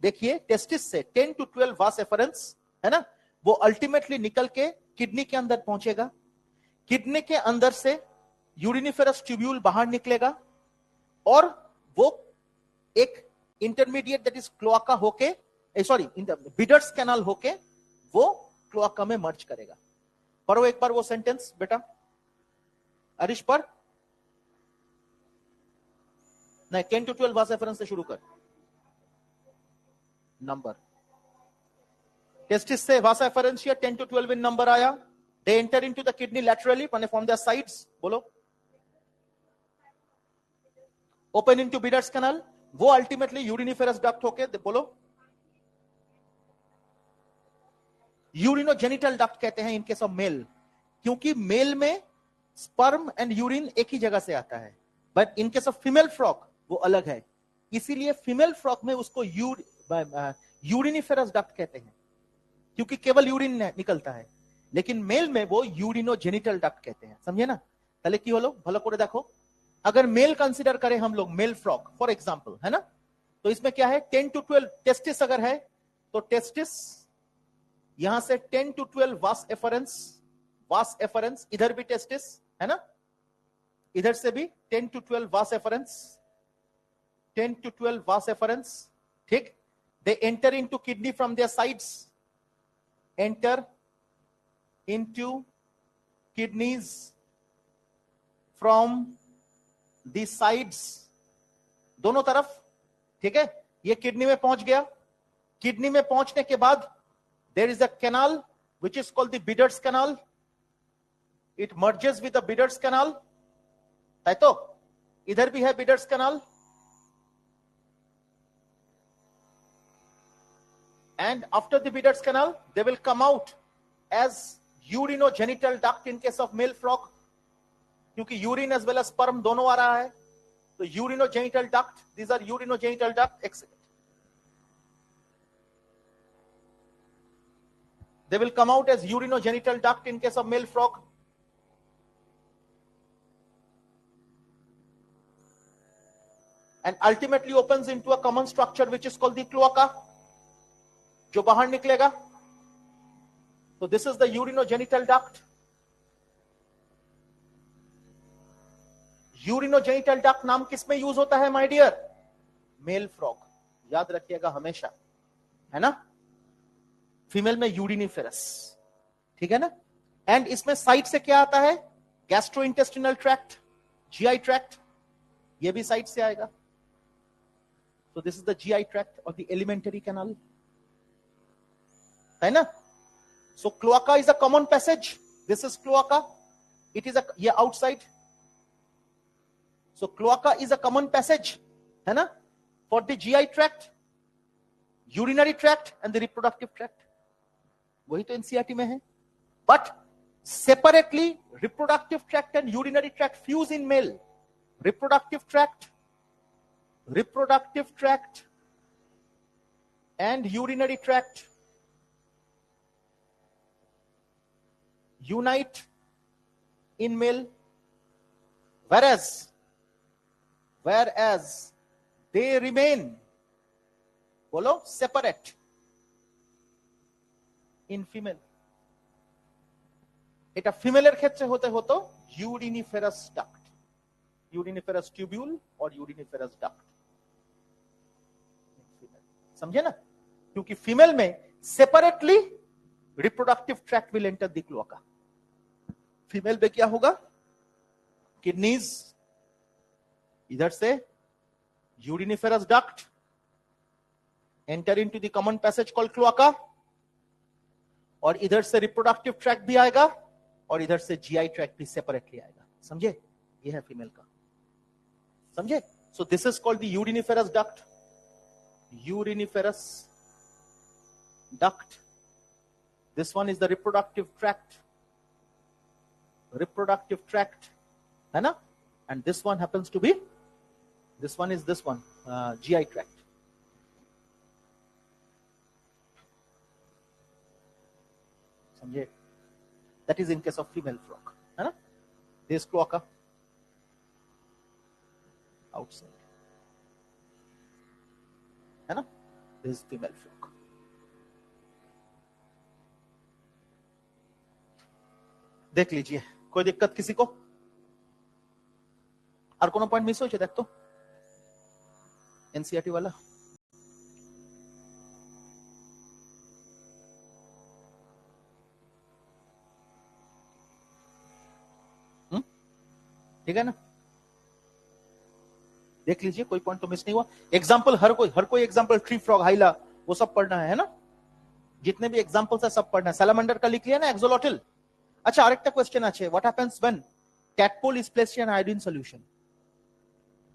देखिए टेस्टिस से 10 to 12 वास एफरेंस है ना, वो अल्टीमेटली निकल के किडनी के अंदर पहुंचेगा। किडनी के अंदर से यूरिनिफेरस ट्यूब्यूल बाहर निकलेगा और वो एक इंटरमीडिएट दैट इज क्लोआका होके, सॉरी बिडर्स कैनाल होके वो क्लोआका में मर्ज करेगा। पढ़ो एक बार वो सेंटेंस बेटा, अरिश पर नहीं, 10 to 12 वास एफरेंस से शुरू कर। नंबर टेस्टिस से वास एफरेंशिया 10 to 12 इन नंबर आया। They enter into the kidney laterally from there sides, बोलो ओपन इनटू बिडर्स कैनाल, वो अल्टीमेटली यूरिनिफेरस डक्ट होके, बोलो यूरिनोजेनिटल डक्ट कहते हैं इन केस ऑफ मेल, क्योंकि मेल में स्पर्म एंड यूरिन एक ही जगह से आता है, but in case of female frog वो अलग है, इसीलिए फीमेल फ्रॉग में उसको यूरिनिफेरस डक्ट कहते हैं, क्योंकि केवल यूरिन निकलता है। लेकिन मेल में वो यूरिनोजेनिटल डक्ट कहते हैं, समझे ना। पहले की बोलो भलो करे देखो, अगर मेल कंसीडर करें हम लोग, मेल फ्रॉग फॉर एग्जांपल है ना, तो इसमें क्या है 10 to 12 टेस्टिस अगर है तो टेस्टिस यहां से 10 to 12 वास एफरेंस, इधर भी टेस्टिस है ना, इधर से भी 10 to 12 वास एफरेंस, 10 to 12 वास एफरेंस, ठीक। They enter into kidney from there sides, enter into kidneys from the sides, दोनों तरफ, ठीक है। ये किडनी में पहुंच गया। किडनी में पहुंचने के बाद there is a canal which is called the Bidder's canal. It merges with the Bidder's canal, है तो इधर भी है Bidder's canal, and after the Bidder's canal they will come out as urinogenital duct in case of male frog, क्योंकि urine as well as sperm दोनों आ रहा है, तो urinogenital duct, these are urinogenital duct, they will come out as urinogenital duct in case of male frog. And ultimately opens into a common structure which is called the cloaca, जो बाहर निकलेगा। So this is the urinogenital duct. Urinogenital duct नाम किसमें use होता है my dear? Mail frog, याद रखिएगा हमेशा, है ना। फीमेल में यूरिनिफेरस, ठीक है ना। एंड इसमें साइड से क्या आता है? गैस्ट्रोइंटेस्टिनल ट्रैक्ट, जीआई ट्रैक्ट, ये भी साइड से आएगा। So this is the GI tract or the alimentary canal, है ना। So cloaca is a common passage. This is cloaca. It is a outside. So cloaca is a common passage, है ना, for the GI tract, urinary tract and the reproductive tract. वही तो NCERT में है. But separately, reproductive tract and urinary tract fuse in male. Reproductive tract and urinary tract unite in male, whereas they remain, बोलो, separate in female. এটা ফিমেলের ক্ষেত্রে হতো uriniferous duct, uriniferous tubule और uriniferous duct, समझे ना। क्योंकि फीमेल में separately reproductive tract will enter the cloaca. Female में क्या होगा? किडनीज, इधर से uriniferous duct enter into the common passage called cloaca, और इधर से रिप्रोडक्टिव ट्रैक्ट भी आएगा और इधर से जीआई ट्रैक्ट भी सेपरेटली आएगा। समझे? ये है फीमेल का, समझे। So this is called the uriniferous duct, uriniferous duct. This one is the reproductive tract, है ना, and this one happens to be, this one is this one, GI tract. समझे? That is in case of female frog, है ना? This cloaca outside, है ना? This female frog. देख लीजिए, कोई दिक्कत किसी को? और कोनो पॉइंट मिस हो देख तो एनसीईआरटी वाला। ठीक है ना? देख लीजिए, कोई पॉइंट तो मिस नहीं हुआ। एग्जाम्पल हर कोई एग्जाम्पल, ट्री फ्रॉग, हाइला, वो सब पढ़ना है ना? जितने भी एग्जाम्पल्स है सब पढ़ना है। सैलामेंडर का लिख लिया ना, एक्सोलोटिल। अच्छा, आरेक्टा क्वेश्चन আছে, what happens when tadpole is placed in an iodine solution?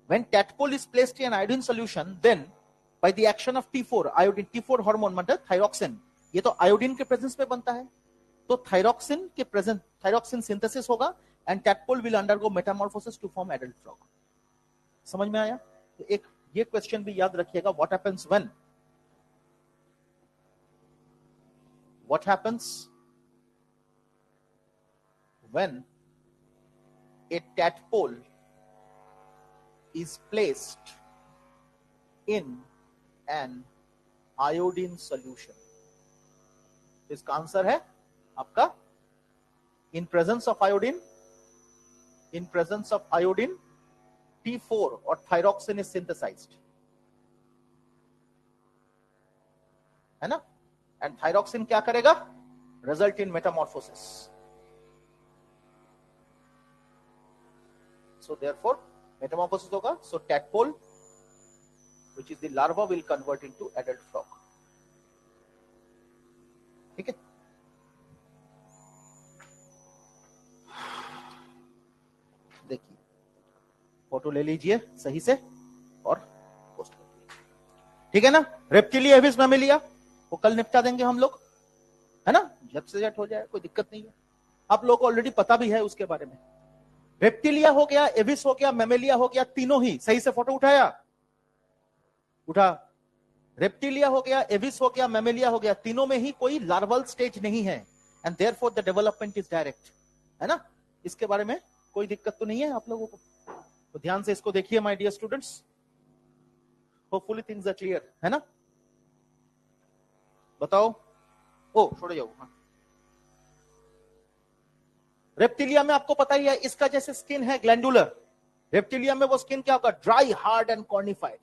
When tadpole is placed in an iodine solution, then by the action of T4 iodine, T4 hormone मतलब थायरोक्सिन, ये तो आयोडीन के प्रेजेंस में बनता है, तो thyroxine के presence, thyroxine synthesis होगा and tadpole will undergo metamorphosis to form adult frog। समझ में आया? तो एक ये क्वेश्चन भी याद रखिएगा, what happens when a tadpole is placed in an iodine solution? इसका आंसर है आपका in presence of iodine T4 और thyroxine is synthesized, है ना? एंड थायरोक्सिन क्या करेगा? Result in Metamorphosis. So therefore Metamorphosis होगा, सो tadpole which is the larva will convert into adult frog। ठीक है? देखिए, फोटो ले लीजिए सही से और पोस्ट कर दीजिए, ठीक है ना? रेप्टिलिया एविस मैमेलिया वो कल निपटा देंगे हम लोग, है ना? झट से झट हो जाए, कोई दिक्कत नहीं है। आप लोगों को ऑलरेडी पता भी है उसके बारे में। रेप्टिलिया हो गया, एविस हो गया, मैमेलिया हो गया, तीनों ही सही से फोटो उठाया, उठा। रेप्टिलिया हो गया, एविस हो गया, मैमेलिया हो गया, तीनों में ही कोई लार्वल स्टेज नहीं है and therefore the development is direct, है ना? इसके बारे में कोई दिक्कत तो नहीं है आप लोगों को? तो ध्यान से इसको देखिए my dear students, hopefully things are clear, है ना? बताओ। ओ छोड़ जाओ। हाँ, रेप्टिलिया में आपको पता ही है, इसका जैसे स्किन है ग्लैंडुलर, रेप्टिलिया में वो स्किन क्या होगा? ड्राई, हार्ड एंड कॉर्निफाइड,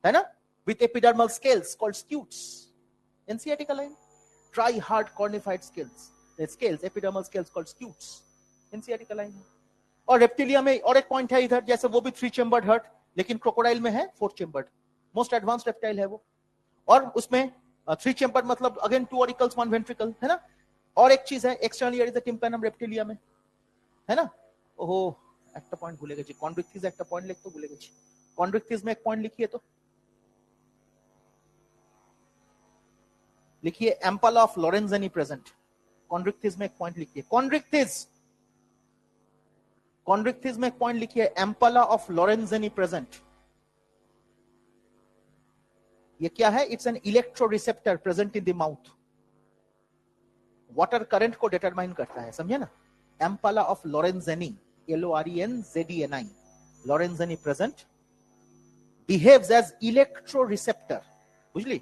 है ना? With epidermal scales called scutes. NCERT का line, dry, hard, cornified scales, epidermal scales called scutes. NCERT का लाइन है। और रेप्टिलिया में और एक पॉइंट है इधर, जैसे वो भी 3 चेम्बर्ड हर्ट, लेकिन क्रोकोडाइल में है 4 चेम्बर्ड, मोस्ट एडवांस रेप्टाइल है वो। और उसमें 3 चेम्बर्ड मतलब अगेन 2 ऑरिकल्स 1 वेंट्रिकल, है ना? और एक चीज है, external ear is the tympanum reptilia में, है ना? ओहो, একটা পয়েন্ট ভুলে গেছি, কনড্রিক্টিস একটা পয়েন্ট লিখতে ভুলে গেছি। কনড্রিক্টিস में एक पॉइंट लिखिए, तो लिखिए एम्पाला ऑफ लोरेंजेनी प्रेजेंट। कॉन्ड्रिक्टिस में एक पॉइंट लिखिए, कॉन्ड्रिक्टिस में एक पॉइंट लिखिए, एम्पाला ऑफ लोरेंजेनी प्रेजेंट। ये क्या है? It's an electroreceptor present in the mouth, water current को डिटरमाइन करता है, समझे ना? Ampullae of Lorenzini, LORENZENI, Lorenzini present, behaves as electroreceptor, बुझली?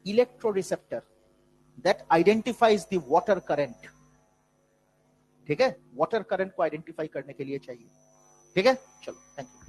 Electroreceptor that identifies the water current, ठीक है? वाटर करंट को आइडेंटिफाई करने के लिए चाहिए, ठीक है? चलो, थैंक यू।